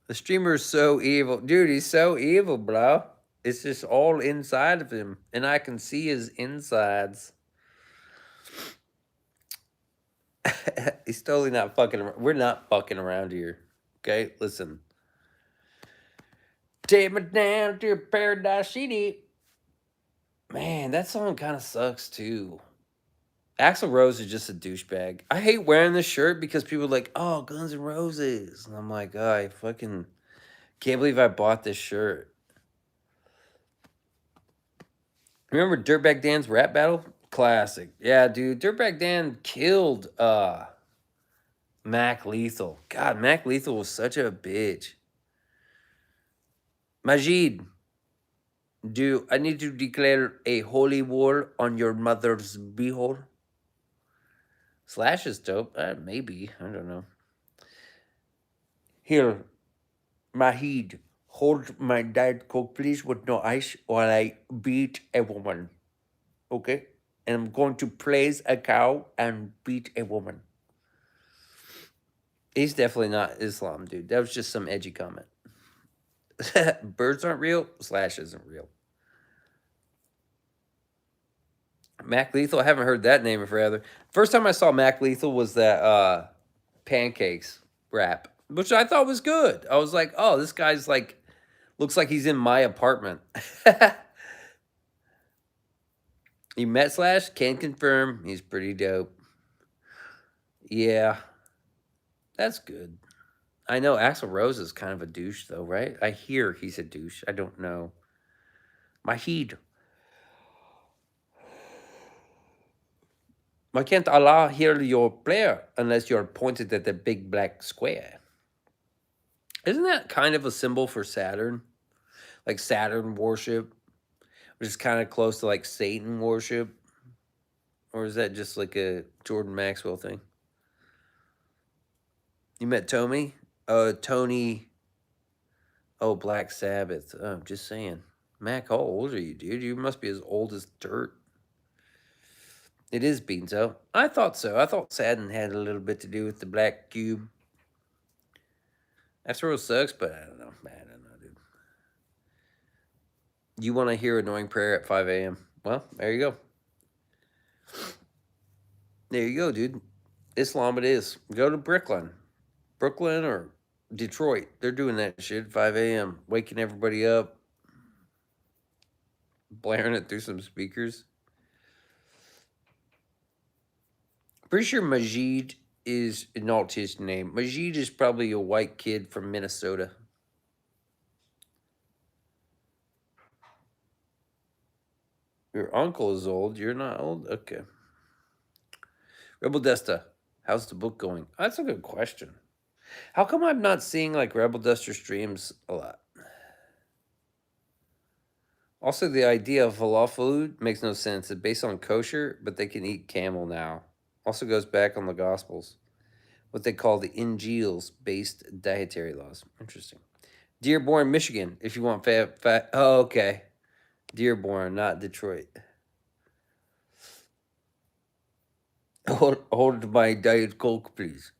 A: the streamer is so evil. Dude, he's so evil, bro. It's just all inside of him, and I can see his insides. He's totally not fucking around. We're not fucking around here. Okay, listen. Take me down to Paradise City. Man, that song kind of sucks too. Axl Rose is just a douchebag. I hate wearing this shirt because people are like, oh, Guns N' Roses. And I'm like, oh, I fucking can't believe I bought this shirt. Remember Dirtbag Dan's rap battle? Classic. Yeah, dude. Dirtbag Dan killed Mac Lethal. God, Mac Lethal was such a bitch. Majid, do I need to declare a holy war on your mother's beehole? Slash is dope. Maybe. I don't know. Here, Mahid, hold my Diet Coke, please, with no ice, while I beat a woman. Okay? And I'm going to place a cow and beat a woman. He's definitely not Islam, dude. That was just some edgy comment. Birds aren't real. Slash isn't real. Mac Lethal, I haven't heard that name in forever. First time I saw Mac Lethal was that Pancakes rap, which I thought was good. I was like, oh, this guy's like, looks like he's in my apartment. You met Slash? Can confirm. He's pretty dope. Yeah, that's good. I know Axl Rose is kind of a douche, though, right? I hear he's a douche. I don't know. Mahid. Why can't Allah hear your prayer unless you're pointed at the big black square? Isn't that kind of a symbol for Saturn? Like Saturn worship, which is kind of close to like Satan worship? Or is that just like a Jordan Maxwell thing? You met Tommy? Tony. Oh, Black Sabbath. Oh, I'm just saying. Mac, how old are you, dude? You must be as old as dirt. It is Beanso. I thought so. I thought Saturn had a little bit to do with the black cube. After all sucks, but I don't know. I don't know, dude. You want to hear annoying prayer at 5 a.m.? Well, there you go. There you go, dude. Islam it is. Go to Brooklyn or Detroit, they're doing that shit 5 a.m., waking everybody up, blaring it through some speakers. Pretty sure Majid is not his name. Majid is probably a white kid from Minnesota. Your uncle is old. You're not old? Okay. Rebel Desta, how's the book going? That's a good question. How come I'm not seeing like Rebel Duster streams a lot? Also, the idea of halal food makes no sense. It's based on kosher, but they can eat camel now. Also goes back on the Gospels, what they call the Injils based dietary laws. Interesting. Dearborn, Michigan, if you want fat. Oh, okay. Dearborn, not Detroit. Hold my Diet Coke, please.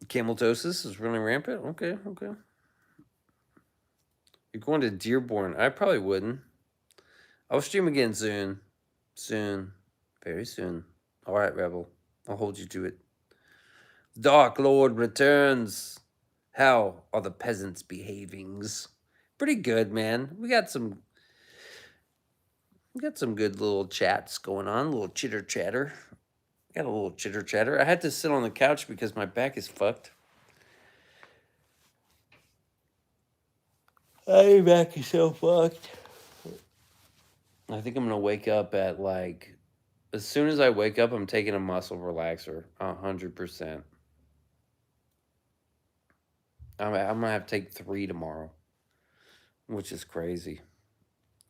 A: Cameltosis is running rampant? Okay, okay. You're going to Dearborn. I probably wouldn't. I'll stream again soon. Soon. Very soon. All right, Rebel. I'll hold you to it. Dark Lord returns. How are the peasants behavings? Pretty good, man. We got some good little chats going on, a little chitter chatter. Got a little chitter chatter. I had to sit on the couch because my back is fucked. My back is so fucked. I think I'm gonna wake up at like, as soon as I wake up, I'm taking a muscle relaxer, 100%. I'm gonna have to take 3 tomorrow, which is crazy.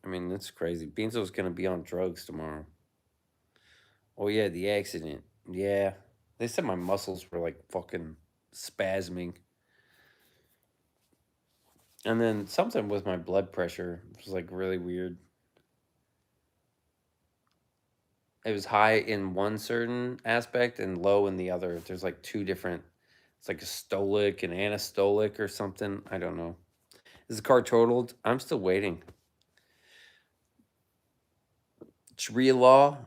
A: I mean, that's crazy. Beanso's gonna be on drugs tomorrow. Oh yeah, the accident. Yeah, they said my muscles were like fucking spasming, and then something with my blood pressure was like really weird. It was high in one certain aspect and low in the other. There's like two different. It's like a stolic and anastolic or something. I don't know. Is the car totaled? I'm still waiting. Sharia law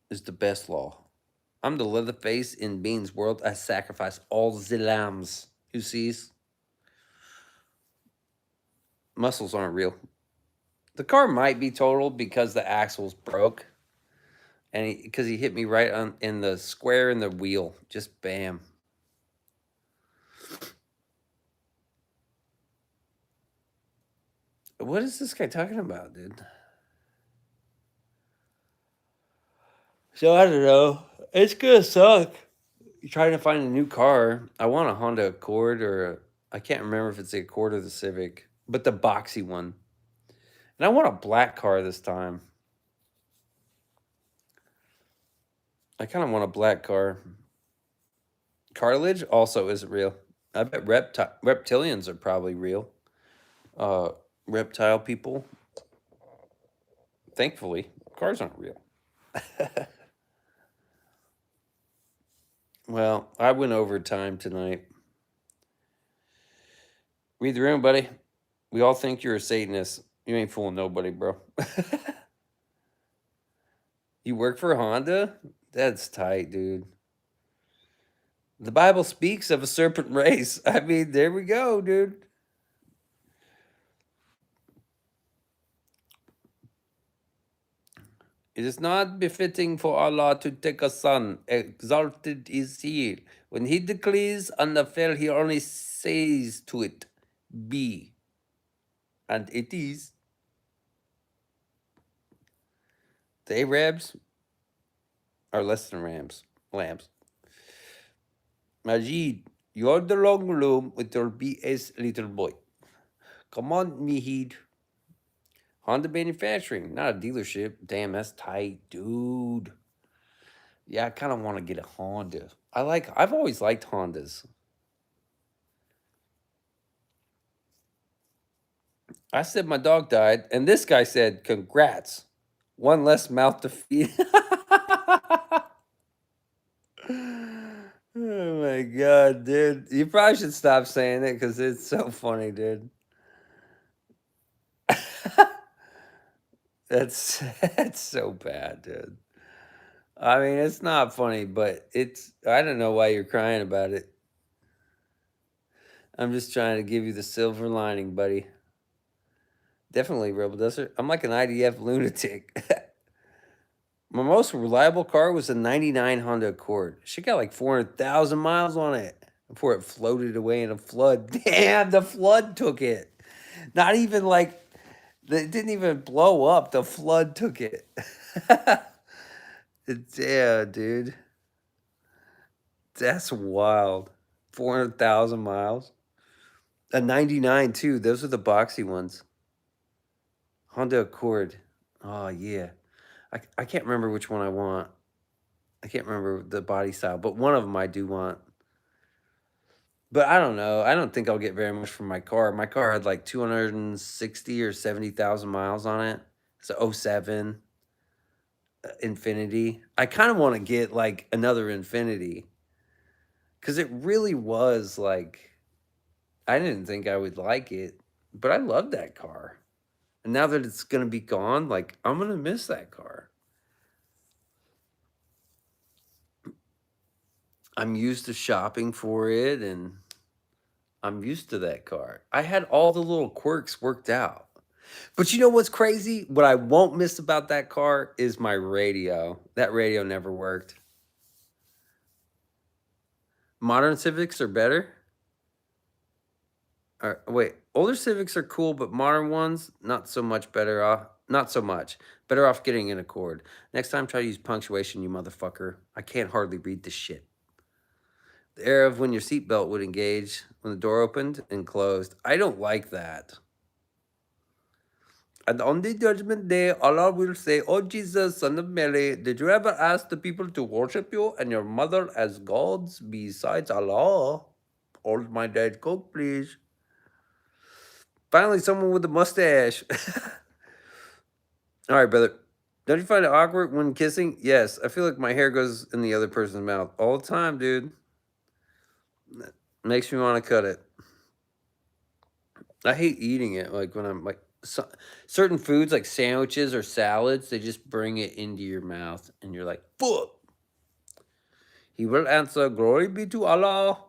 A: is the best law. I'm the Leatherface in Bean's world. I sacrifice all the lambs. You sees? Muscles aren't real. The car might be totaled because the axles broke, and because he hit me right on in the square in the wheel. Just bam. What is this guy talking about, dude? So I don't know. It's gonna suck. You're trying to find a new car. I want a Honda Accord I can't remember if it's the Accord or the Civic, but the boxy one. And I want a black car this time. I kind of want a black car. Cartilage also isn't real. I bet reptilians are probably real. Uh, reptile people. Thankfully, cars aren't real. Well, I went overtime tonight. Read the room, buddy. We all think you're a Satanist. You ain't fooling nobody, bro. You work for Honda? That's tight, dude. The Bible speaks of a serpent race. I mean, there we go, dude. It is not befitting for Allah to take a son. Exalted is he. When he declares on the fell, he only says to it, be. And it is. The Arabs are less than lambs. Majid, you're the long room with your BS little boy. Come on, Mihid. Honda manufacturing, not a dealership. Damn, that's tight, dude. Yeah, I kind of want to get a Honda. I've always liked Hondas. I said my dog died, and this guy said, congrats. One less mouth to feed. Oh my god, dude. You probably should stop saying it because it's so funny, dude. That's that's so bad, dude. I mean, it's not funny, but I don't know why you're crying about it. I'm just trying to give you the silver lining, buddy. Definitely, Rebel Desert. I'm like an IDF lunatic. My most reliable car was a 99 Honda Accord. She got like 400,000 miles on it before it floated away in a flood. Damn, the flood took it. Not even like, it didn't even blow up. The flood took it. Yeah, dude. That's wild. 400,000 miles. A 99 too. Those are the boxy ones. Honda Accord. Oh, yeah. I can't remember which one I want. I can't remember the body style, but one of them I do want. But I don't know. I don't think I'll get very much from my car. My car had like 260 or 70,000 miles on it. It's a '07 Infinity. I kind of want to get like another Infinity because it really was like, I didn't think I would like it, but I love that car. And now that it's going to be gone, like I'm going to miss that car. I'm used to shopping for it and I'm used to that car. I had all the little quirks worked out. But you know what's crazy? What I won't miss about that car is my radio. That radio never worked. Modern Civics are better. Wait, older Civics are cool, but modern ones not so much better off. Not so much. Better off getting an Accord. Next time, try to use punctuation, you motherfucker. I can't hardly read this shit. The era of when your seatbelt would engage when the door opened and closed. I don't like that. And on the judgment day, Allah will say, "Oh Jesus, son of Mary, did you ever ask the people to worship you and your mother as gods besides Allah? Hold my Diet Coke, please." Finally, someone with a mustache. All right, brother. Don't you find it awkward when kissing? Yes, I feel like my hair goes in the other person's mouth all the time, dude. Makes me want to cut it. I hate eating it. Like when I'm like certain foods, like sandwiches or salads, they just bring it into your mouth, and you're like, "Fuck." He will answer, "Glory be to Allah."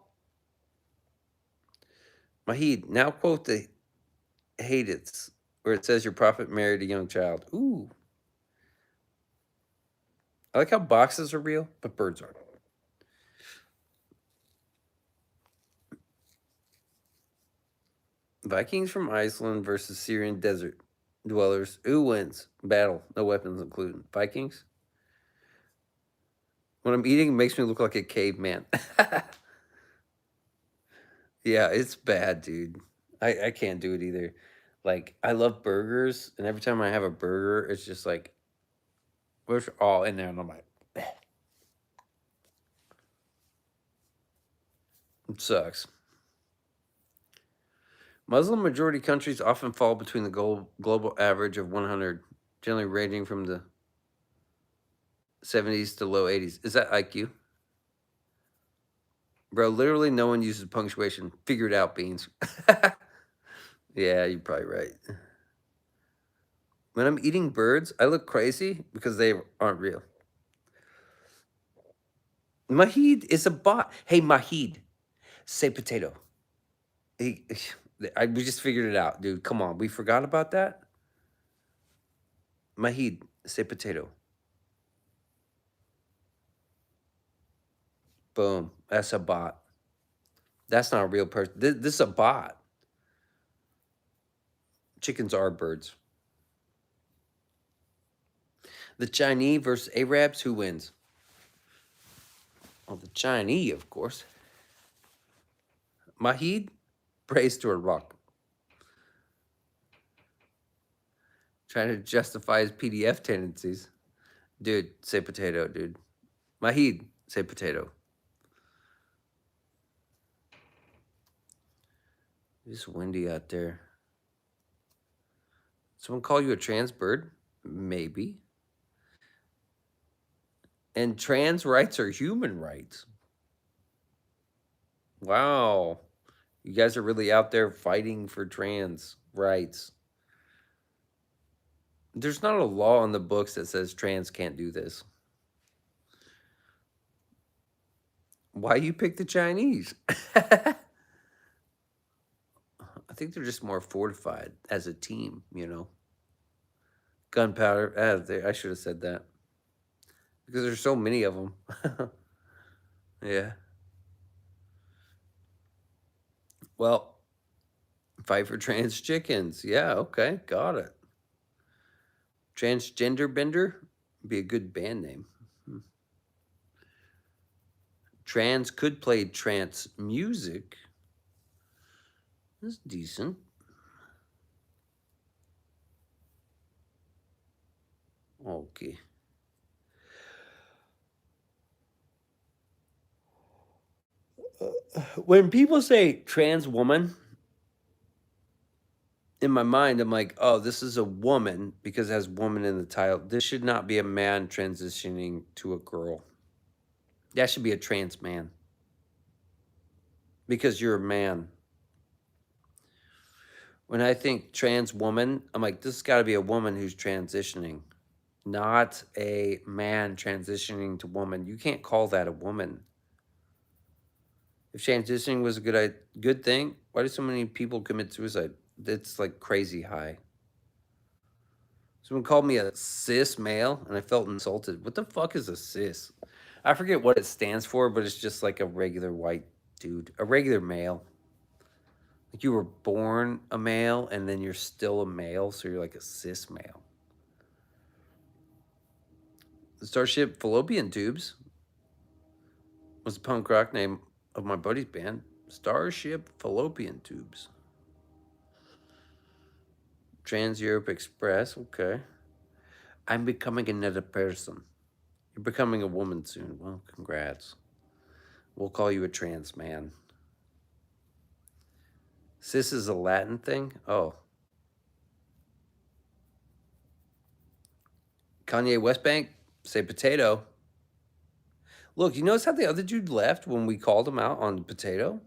A: Mahid, now quote the Hadiths where it says your prophet married a young child. Ooh. I like how boxes are real, but birds aren't. Vikings from Iceland versus Syrian desert dwellers. Who wins? Battle. No weapons included. Vikings? When I'm eating, it makes me look like a caveman. Yeah, it's bad, dude. I can't do it either. Like, I love burgers, and every time I have a burger, it's just like, we're all in there, and I'm like, it sucks. Muslim majority countries often fall between the global average of 100, generally ranging from the 70s to low 80s. Is that IQ? Bro, literally no one uses punctuation. Figure it out, Beans. Yeah, you're probably right. When I'm eating birds, I look crazy because they aren't real. Mahid is a bot. Hey, Mahid, say potato. He, we just figured it out, dude. Come on. We forgot about that? Mahid, say potato. Boom. That's a bot. That's not a real person. This is a bot. Chickens are birds. The Chinese versus Arabs, who wins? Well, the Chinese, of course. Mahid, prays to a rock. Trying to justify his PDF tendencies. Dude, say potato, dude. Mahid, say potato. It's windy out there. Someone call you a trans bird? Maybe. And trans rights are human rights. Wow. You guys are really out there fighting for trans rights. There's not a law in the books that says trans can't do this. Why you pick the Chinese? I think they're just more fortified as a team, you know. Gunpowder. I should have said that because there's so many of them. Yeah. Well, fight for trans chickens. Yeah. Okay. Got it. Transgender bender be a good band name. Hmm. Trans could play trance music. That's decent. Okay. When people say trans woman, in my mind, I'm like, oh, this is a woman because it has woman in the title. This should not be a man transitioning to a girl. That should be a trans man because you're a man. When I think trans woman, I'm like, this has got to be a woman who's transitioning, not a man transitioning to woman. You can't call that a woman. If transitioning was a good thing, why do so many people commit suicide? That's like crazy high. Someone called me a cis male and I felt insulted. What the fuck is a cis? I forget what it stands for, but it's just like a regular white dude, a regular male. Like you were born a male and then you're still a male, so you're like a cis male. The Starship Fallopian Tubes was the punk rock name of my buddy's band. Starship Fallopian Tubes. Trans Europe Express, okay. I'm becoming another person. You're becoming a woman soon. Well, congrats. We'll call you a trans man. Cis is a Latin thing? Oh. Kanye Westbank, say potato. Look, you notice how the other dude left when we called him out on potato?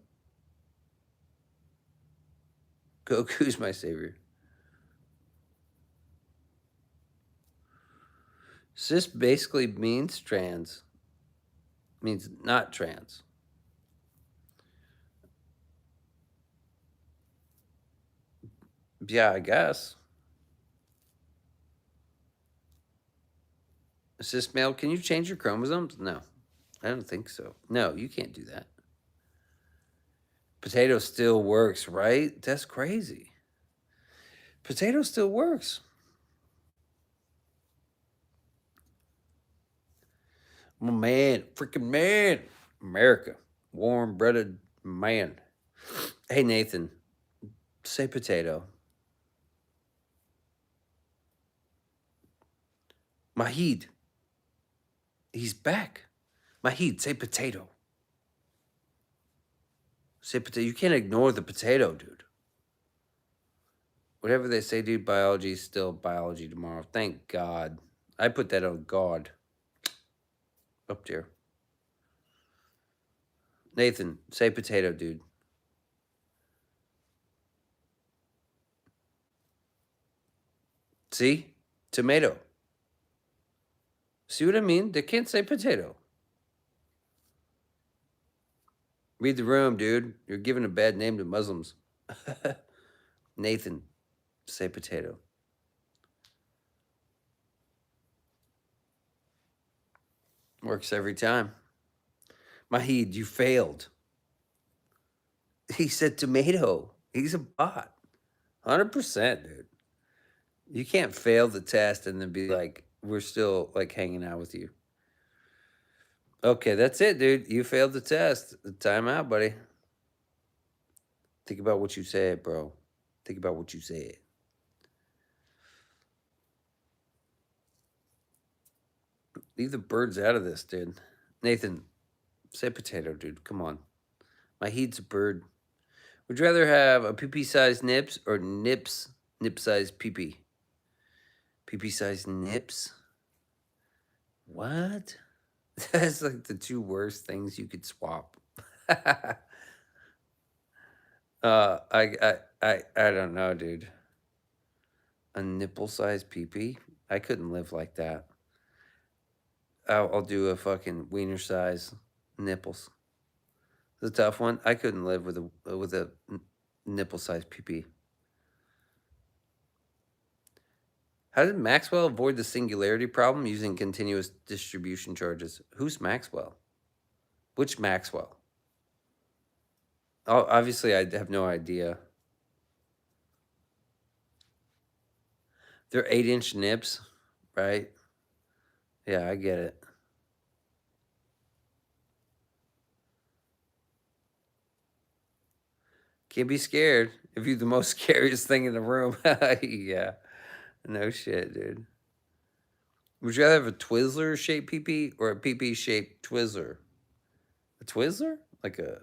A: Goku's my savior. Cis basically means trans. Means not trans. Yeah, I guess. Cis male, can you change your chromosomes? No, I don't think so. No, you can't do that. Potato still works, right? That's crazy. Potato still works. I'm a man, freaking man. America, warm blooded man. Hey, Nathan, say potato. Mahid, he's back. Mahid, say potato. Say potato. You can't ignore the potato, dude. Whatever they say, dude, biology is still biology tomorrow. Thank God. I put that on God. Up there. Nathan, say potato, dude. See? Tomato. See what I mean? They can't say potato. Read the room, dude. You're giving a bad name to Muslims. Nathan, say potato. Works every time. Mahid, you failed. He said tomato. He's a bot. 100%, dude. You can't fail the test and then be like, we're still like hanging out with you. Okay, that's it, dude. You failed the test. Time out, buddy. Think about what you said, bro. Think about what you said. Leave the birds out of this, dude. Nathan, say potato, dude. Come on. My heat's a bird. Would you rather have a pee-pee sized nips or nips nip sized pee-pee? Pee-pee sized nips? What? That's like the two worst things you could swap. I don't know, dude. A nipple sized pee-pee? I couldn't live like that. I'll do a fucking wiener size nipples. The tough one. I couldn't live with a nipple sized PP. How did Maxwell avoid the singularity problem using continuous distribution charges? Who's Maxwell? Which Maxwell? Oh, obviously, I have no idea. They're 8-inch nips, right? Yeah, I get it. Can't be scared if you're the most scariest thing in the room. Yeah, no shit, dude. Would you rather have a Twizzler shaped PP or a PP shaped Twizzler? A Twizzler? Like a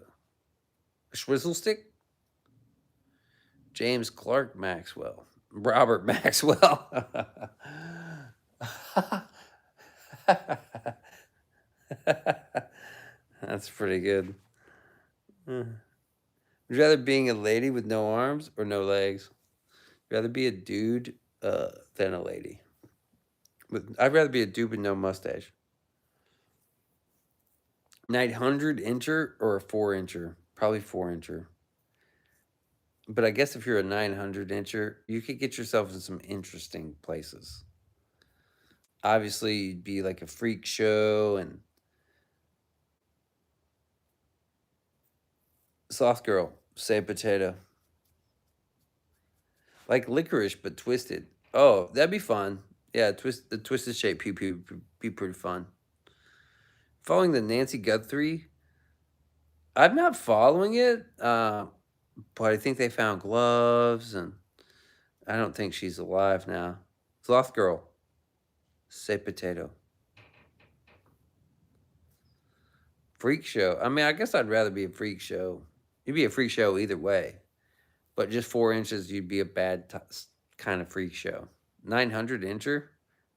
A: Schwizzle stick? James Clark Maxwell. Robert Maxwell. That's pretty good. Would you rather being a lady with no arms or no legs? I'd rather be a dude than a lady. I'd rather be a dude with no mustache. 900 incher or a 4-incher? Probably 4-incher. But I guess if you're a 900 incher, you could get yourself in some interesting places. Obviously, you'd be like a freak show and soft girl, say potato. Like licorice, but twisted. Oh, that'd be fun. Yeah, the twisted shape be pretty fun. Following the Nancy Guthrie, I'm not following it, but I think they found gloves, and I don't think she's alive now. Sloth girl, say potato. Freak show. I mean, I guess I'd rather be a freak show. You'd be a freak show either way, but just 4 inches, you'd be a bad kind of freak show. 900 incher,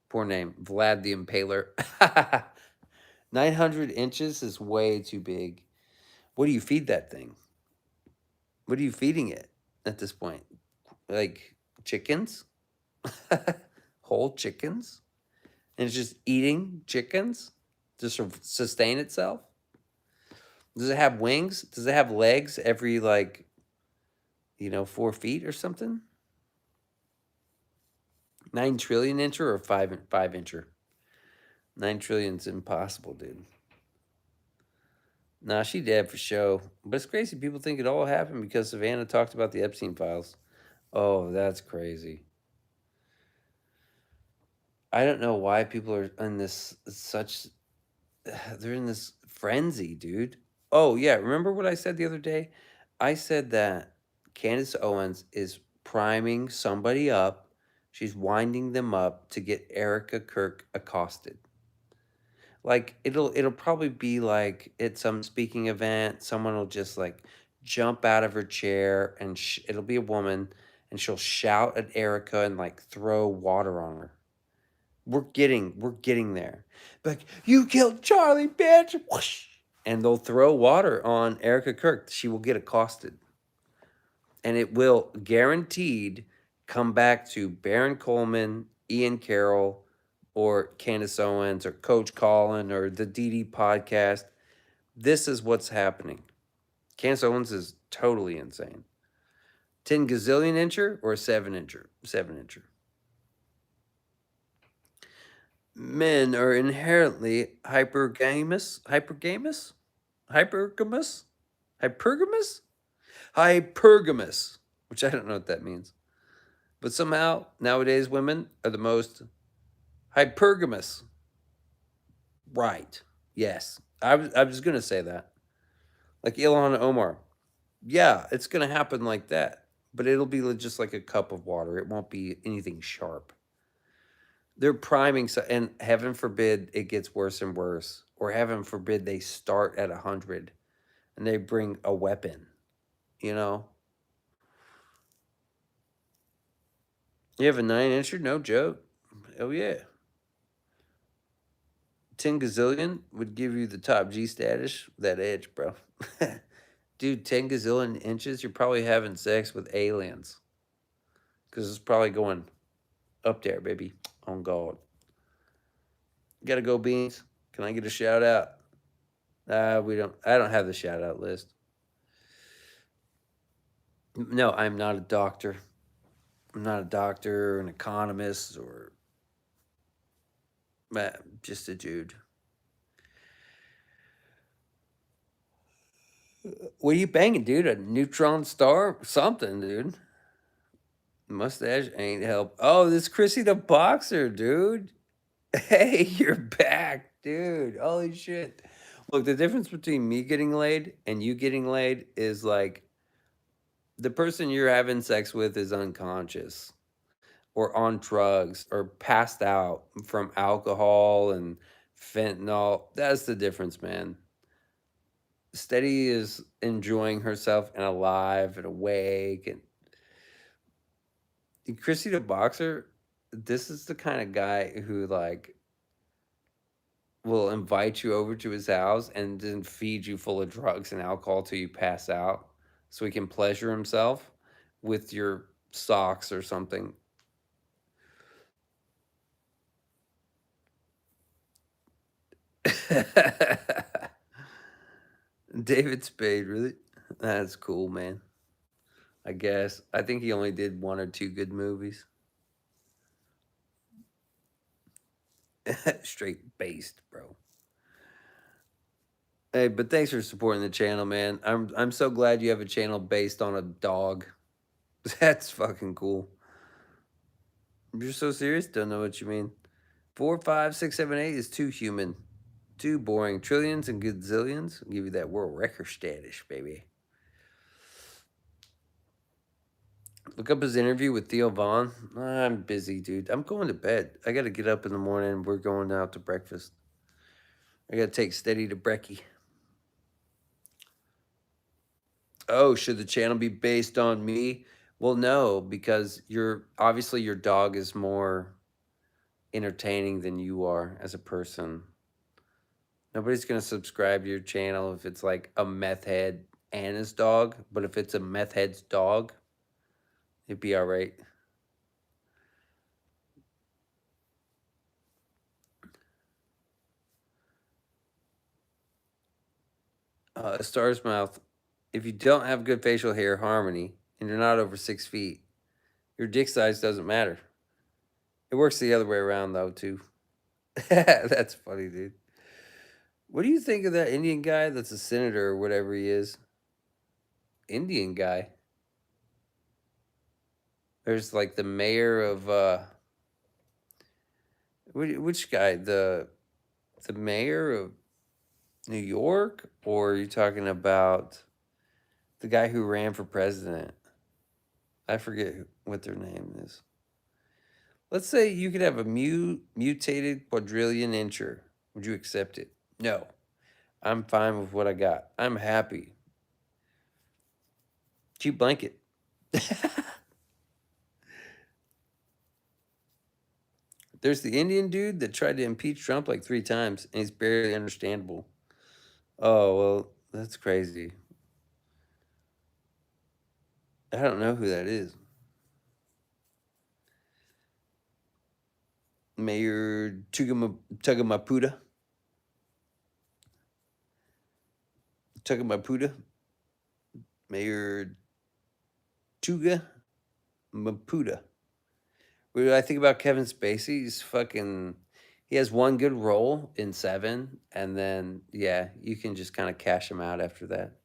A: poor name, Vlad the Impaler. 900 inches is way too big. What do you feed that thing? What are you feeding it at this point? Like chickens? Whole chickens? And it's just eating chickens to sustain itself? Does it have wings? Does it have legs every 4 feet or something? 9 trillion incher or 5 incher? 9 trillion's impossible, dude. Nah, she dead for show. But it's crazy. People think it all happened because Savannah talked about the Epstein files. Oh, that's crazy. I don't know why people are in this they're in this frenzy, dude. Oh, yeah. Remember what I said the other day? I said that Candace Owens is priming somebody up. She's winding them up to get Erika Kirk accosted. Like it'll probably be like at some speaking event, someone will just like jump out of her chair and it'll be a woman and she'll shout at Erika and like throw water on her. We're getting there. Like, you killed Charlie, bitch. Whoosh. And they'll throw water on Erika Kirk. She will get accosted. And it will guaranteed come back to Baron Coleman, Ian Carroll, or Candace Owens, or Coach Colin, or the DD podcast. This is what's happening. Candace Owens is totally insane. 10 gazillion incher or a 7-incher? 7-incher. Men are inherently hypergamous, which I don't know what that means. But somehow, nowadays, women are the most hypergamous. Right. Yes. I was going to say that. Like Ilhan Omar. Yeah, it's going to happen like that. But it'll be just like a cup of water. It won't be anything sharp. They're priming, and heaven forbid it gets worse and worse, or heaven forbid they start at 100 and they bring a weapon. You know, you have a 9-incher, no joke. Oh yeah, 10 gazillion would give you the top G status. That edge, bro. Dude, 10 gazillion inches, you're probably having sex with aliens, because it's probably going up there, baby. On God. Gotta go, Beans. Can I get a shout out? We don't. I don't have the shout out list. No, I'm not a doctor. I'm not a doctor, an economist, or just a dude. What are you banging, dude? A neutron star? Something, dude. Mustache ain't help. Oh, this Chrissy the boxer, dude. Hey, you're back, dude. Holy shit. Look, the difference between me getting laid and you getting laid is like the person you're having sex with is unconscious or on drugs or passed out from alcohol and fentanyl. That's the difference, man. Steady is enjoying herself and alive and awake. And Chrissy the boxer, this is the kind of guy who like will invite you over to his house and then feed you full of drugs and alcohol till you pass out so he can pleasure himself with your socks or something. David Spade, really? That's cool, man. I guess. I think he only did one or two good movies. Straight based, bro. Hey, but thanks for supporting the channel, man. I'm so glad you have a channel based on a dog. That's fucking cool. You're so serious? Don't know what you mean. 4, 5, 6, 7, 8 is too human. Too boring. Trillions and gazillions give you that world record status, baby. Look up his interview with Theo Vaughn. I'm busy, dude. I'm going to bed. I got to get up in the morning. We're going out to breakfast. I got to take Steady to Brecky. Oh, should the channel be based on me? Well, no, because obviously your dog is more entertaining than you are as a person. Nobody's gonna subscribe to your channel if it's like a meth head and his dog, but if it's a meth head's dog, it'd be all right. Star's Mouth. If you don't have good facial hair harmony and you're not over 6 feet, your dick size doesn't matter. It works the other way around though too. That's funny, dude. What do you think of that Indian guy that's a senator or whatever he is? Indian guy. There's like the mayor of which guy? The mayor of New York, or are you talking about the guy who ran for president? I forget what their name is. Let's say you could have a mutated quadrillion incher. Would you accept it? No. I'm fine with what I got. I'm happy. Cheap blanket. There's the Indian dude that tried to impeach Trump like 3 times, and he's barely understandable. Oh, well, that's crazy. I don't know who that is. Mayor Tugamapuda. Tugamapuda. Mayor Tuga Mapuda. What do I think about Kevin Spacey? He has one good role in Seven, and then, yeah, you can just kind of cash him out after that.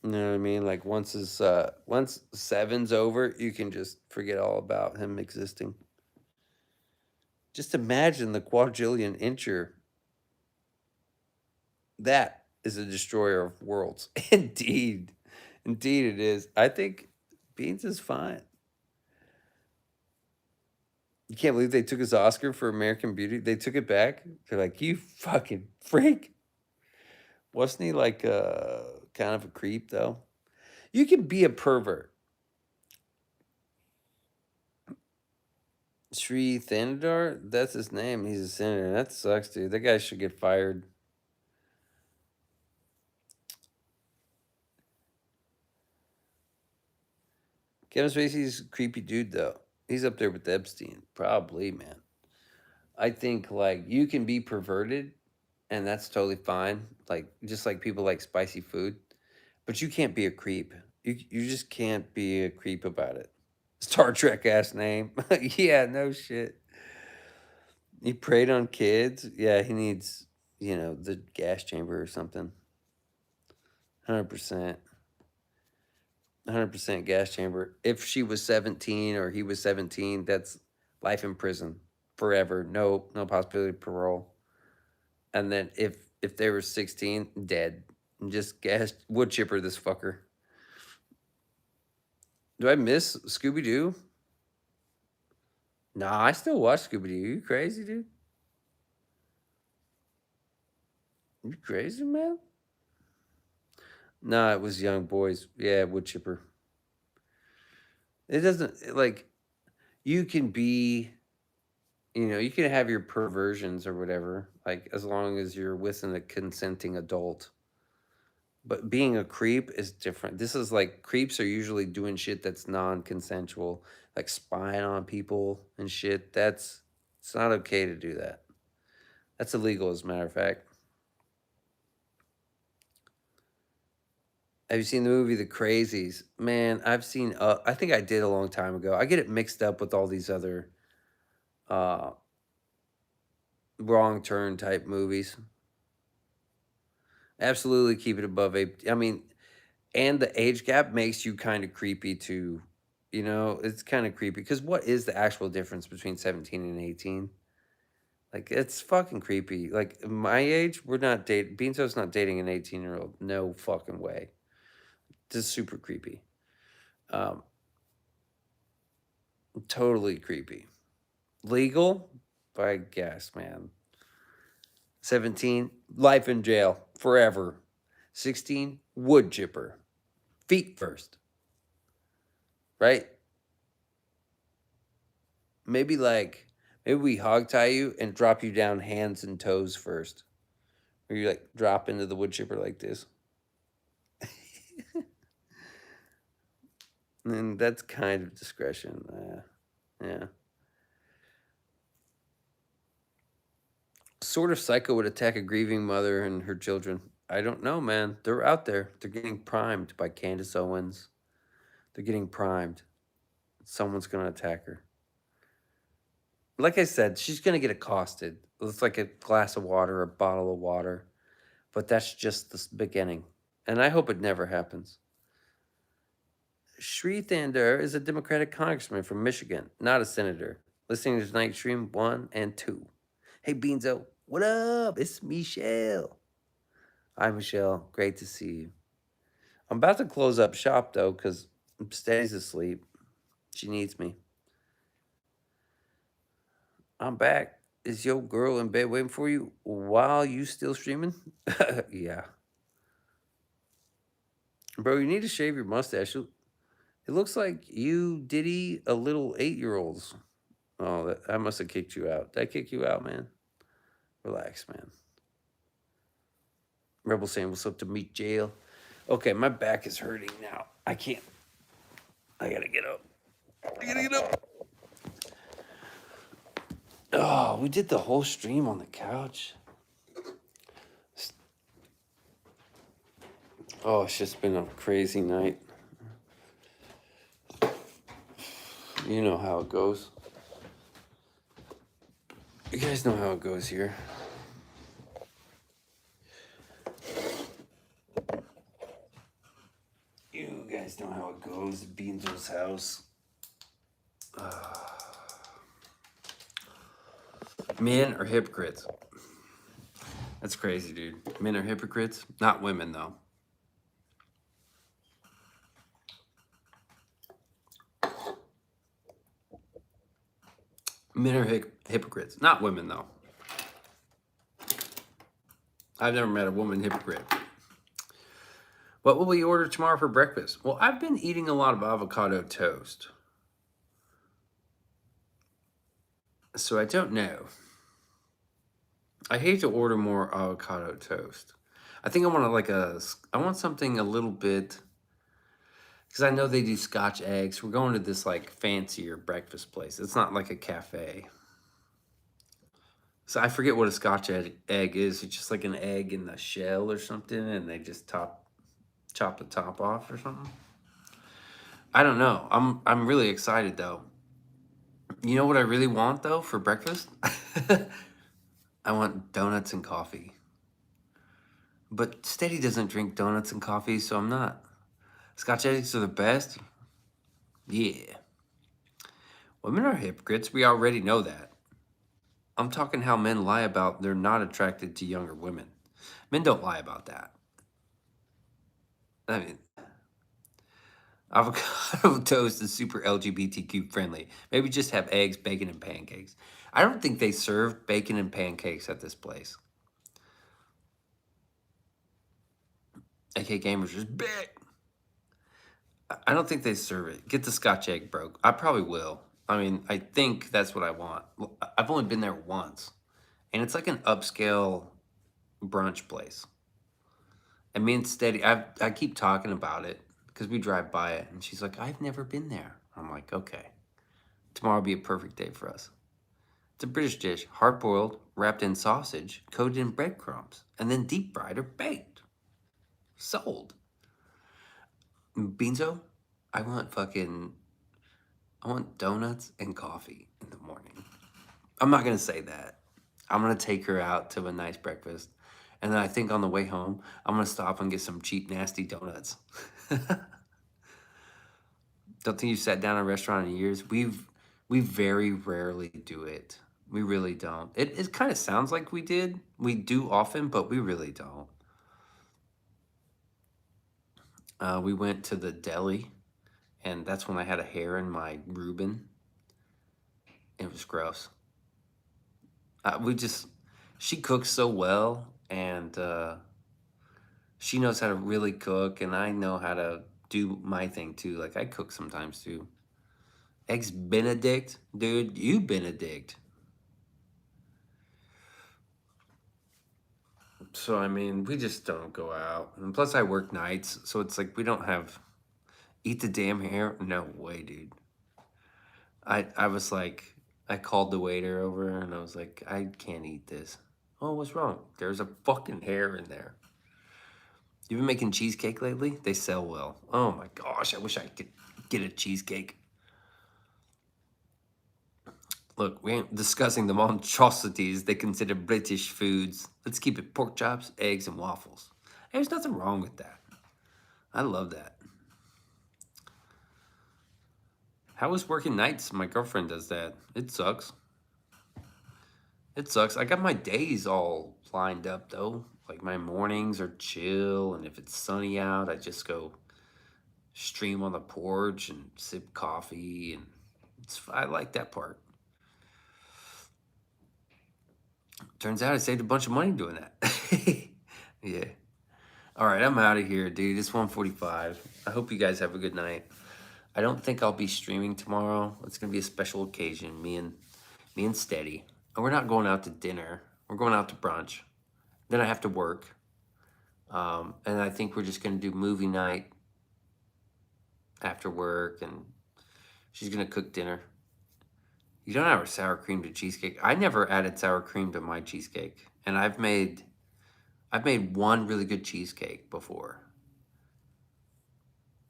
A: You know what I mean? Like once Seven's over, you can just forget all about him existing. Just imagine the quadrillion incher. That is a destroyer of worlds. Indeed. Indeed it is. I think Beans is fine. You can't believe they took his Oscar for American Beauty. They took it back. They're like, you fucking freak. Wasn't he like kind of a creep though? You can be a pervert. Sri Thanadar? That's his name. He's a senator. That sucks, dude. That guy should get fired. Kevin Spacey's a creepy dude, though. He's up there with Epstein. Probably, man. I think, like, you can be perverted and that's totally fine. Like just like people like spicy food, but you can't be a creep. You just can't be a creep about it. Star Trek ass name. Yeah, no shit. He preyed on kids. Yeah, he needs, the gas chamber or something. 100%. 100% gas chamber. If she was 17 or he was 17, that's life in prison forever. No possibility of parole. And then if they were 16, dead. Just gas wood chipper this fucker. Do I miss Scooby Doo? Nah, I still watch Scooby Doo. You crazy, dude? You crazy, man? Nah, it was young boys. Yeah, wood chipper. It doesn't like you can be, you can have your perversions or whatever, like as long as you're with a consenting adult. But being a creep is different. This is like creeps are usually doing shit that's non-consensual, like spying on people and shit. It's not okay to do that. That's illegal, as a matter of fact. Have you seen the movie The Crazies? Man, I've seen. I think I did a long time ago. I get it mixed up with all these other uh, wrong turn type movies. Absolutely, keep it above 8. I mean, and the age gap makes you kind of creepy too. It's kind of creepy because what is the actual difference between 17 and 18? Like, it's fucking creepy. Like, my age, we're not dating. Beanso's not dating an 18-year-old. No fucking way. Just super creepy. Um, totally creepy. Legal? I guess, man. 17, life in jail forever. 16, wood chipper. Feet first. Right? Maybe we hog tie you and drop you down hands and toes first. Or you like drop into the wood chipper like this. And that's kind of discretion. Yeah. Sort of psycho would attack a grieving mother and her children. I don't know, man. They're out there. They're getting primed by Candace Owens. They're getting primed. Someone's going to attack her. Like I said, she's going to get accosted. It's like a glass of water, a bottle of water. But that's just the beginning. And I hope it never happens. Sri Thander is a Democratic congressman from Michigan, not a senator. Listening to tonight's stream 1 and 2. Hey, Beanso, what up? It's Michelle. Hi, Michelle. Great to see you. I'm about to close up shop, though, because Steady's asleep. She needs me. I'm back. Is your girl in bed waiting for you while you still streaming? Yeah. Bro, you need to shave your mustache. It looks like you Diddy a little 8-year-olds. Oh, I must have kicked you out. Did I kick you out, man? Relax, man. Rebel saying, what's up to meet jail? Okay, my back is hurting now. I can't. I gotta get up. Oh, we did the whole stream on the couch. Oh, it's just been a crazy night. You know how it goes. You guys know how it goes here. You guys know how it goes. Beanso's house. Men are hypocrites. That's crazy, dude. Men are hypocrites. Not women, though. Men are hypocrites. Not women, though. I've never met a woman hypocrite. What will we order tomorrow for breakfast? Well, I've been eating a lot of avocado toast. So I don't know. I hate to order more avocado toast. I think I want something a little bit, because I know they do Scotch eggs. We're going to this like fancier breakfast place. It's not like a cafe. So I forget what a Scotch egg is. It's just like an egg in the shell or something, and they just chop the top off or something. I don't know. I'm really excited though. You know what I really want though for breakfast? I want donuts and coffee. But Steady doesn't drink donuts and coffee, so I'm not. Scotch eggs are the best. Yeah. Women are hypocrites. We already know that. I'm talking how men lie about they're not attracted to younger women. Men don't lie about that. I mean, avocado toast is super LGBTQ friendly. Maybe just have eggs, bacon, and pancakes. I don't think they serve bacon and pancakes at this place. AK Gamers just big. I don't think they serve it. Get the Scotch egg, bro. I probably will. I mean, I think that's what I want. I've only been there once, and it's like an upscale brunch place. And me and Steady, I keep talking about it because we drive by it, and she's like, "I've never been there." I'm like, "Okay, tomorrow will be a perfect day for us." It's a British dish, hard boiled, wrapped in sausage, coated in breadcrumbs, and then deep fried or baked. Sold. Beanso, I want fucking I want donuts and coffee in the morning. I'm not gonna say that. I'm gonna take her out to a nice breakfast. And then I think on the way home, I'm gonna stop and get some cheap, nasty donuts. Don't think you've sat down in a restaurant in years. We very rarely do it. We really don't. It kind of sounds like we did. We do often, but we really don't. We went to the deli, and that's when I had a hair in my Reuben. It was gross. We just, she cooks so well, and she knows how to really cook, and I know how to do my thing too. Like I cook sometimes too. Eggs Benedict, dude, you Benedict. So I mean, we just don't go out, and plus I work nights, so it's like we don't have eat the damn hair. No way, dude. I was like, I called the waiter over, and I was like, I can't eat this. Oh, what's wrong? There's a fucking hair in there. You been making cheesecake lately? They sell well. Oh my gosh, I wish I could get a cheesecake. Look, we ain't discussing the monstrosities they consider British foods. Let's keep it pork chops, eggs, and waffles. There's nothing wrong with that. I love that. How is working nights? My girlfriend does that. It sucks. It sucks. I got my days all lined up though. Like my mornings are chill, and if it's sunny out, I just go stream on the porch and sip coffee, and I like that part. Turns out I saved a bunch of money doing that. Yeah. All right, I'm out of here, dude. It's 1:45. I hope you guys have a good night. I don't think I'll be streaming tomorrow. It's gonna be a special occasion. Me and Steady. And we're not going out to dinner. We're going out to brunch. Then I have to work. And I think we're just gonna do movie night after work, and she's gonna cook dinner. You don't have a sour cream to cheesecake. I never added sour cream to my cheesecake, and I've made one really good cheesecake before.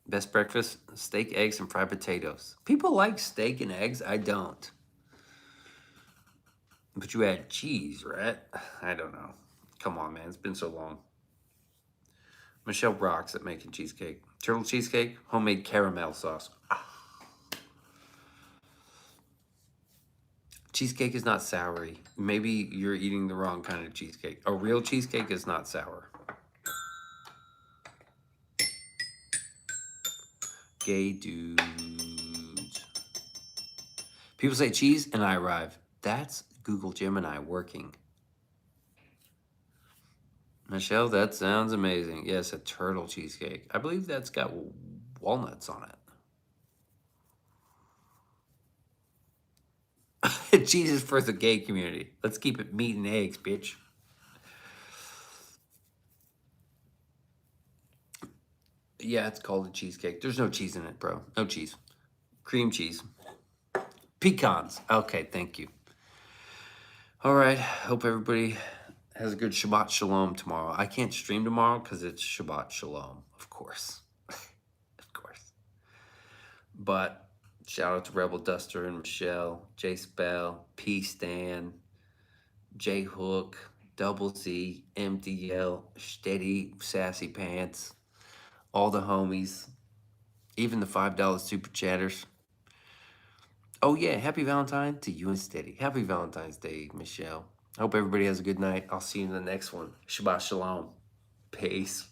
A: Best breakfast: steak, eggs, and fried potatoes. People like steak and eggs. I don't. But you add cheese, right? I don't know. Come on, man. It's been so long. Michelle rocks at making cheesecake. Turtle cheesecake, homemade caramel sauce. Cheesecake is not soury. Maybe you're eating the wrong kind of cheesecake. A real cheesecake is not sour. Gay dudes. People say cheese and I arrive. That's Google Gemini working. Michelle, that sounds amazing. Yes, a turtle cheesecake. I believe that's got walnuts on it. Cheese is for the gay community. Let's keep it meat and eggs, bitch. Yeah, it's called a cheesecake. There's no cheese in it, bro. No cheese. Cream cheese. Pecans. Okay, thank you. All right. Hope everybody has a good Shabbat Shalom tomorrow. I can't stream tomorrow because it's Shabbat Shalom, of course. Of course. But shout out to Rebel Duster and Michelle, Jace Bell, P Stan, J Hook, Double Z, MDL, Steady, Sassy Pants, all the homies, even the $5 super chatters. Oh yeah, happy Valentine to you and Steady. Happy Valentine's Day, Michelle. I hope everybody has a good night. I'll see you in the next one. Shabbat Shalom. Peace.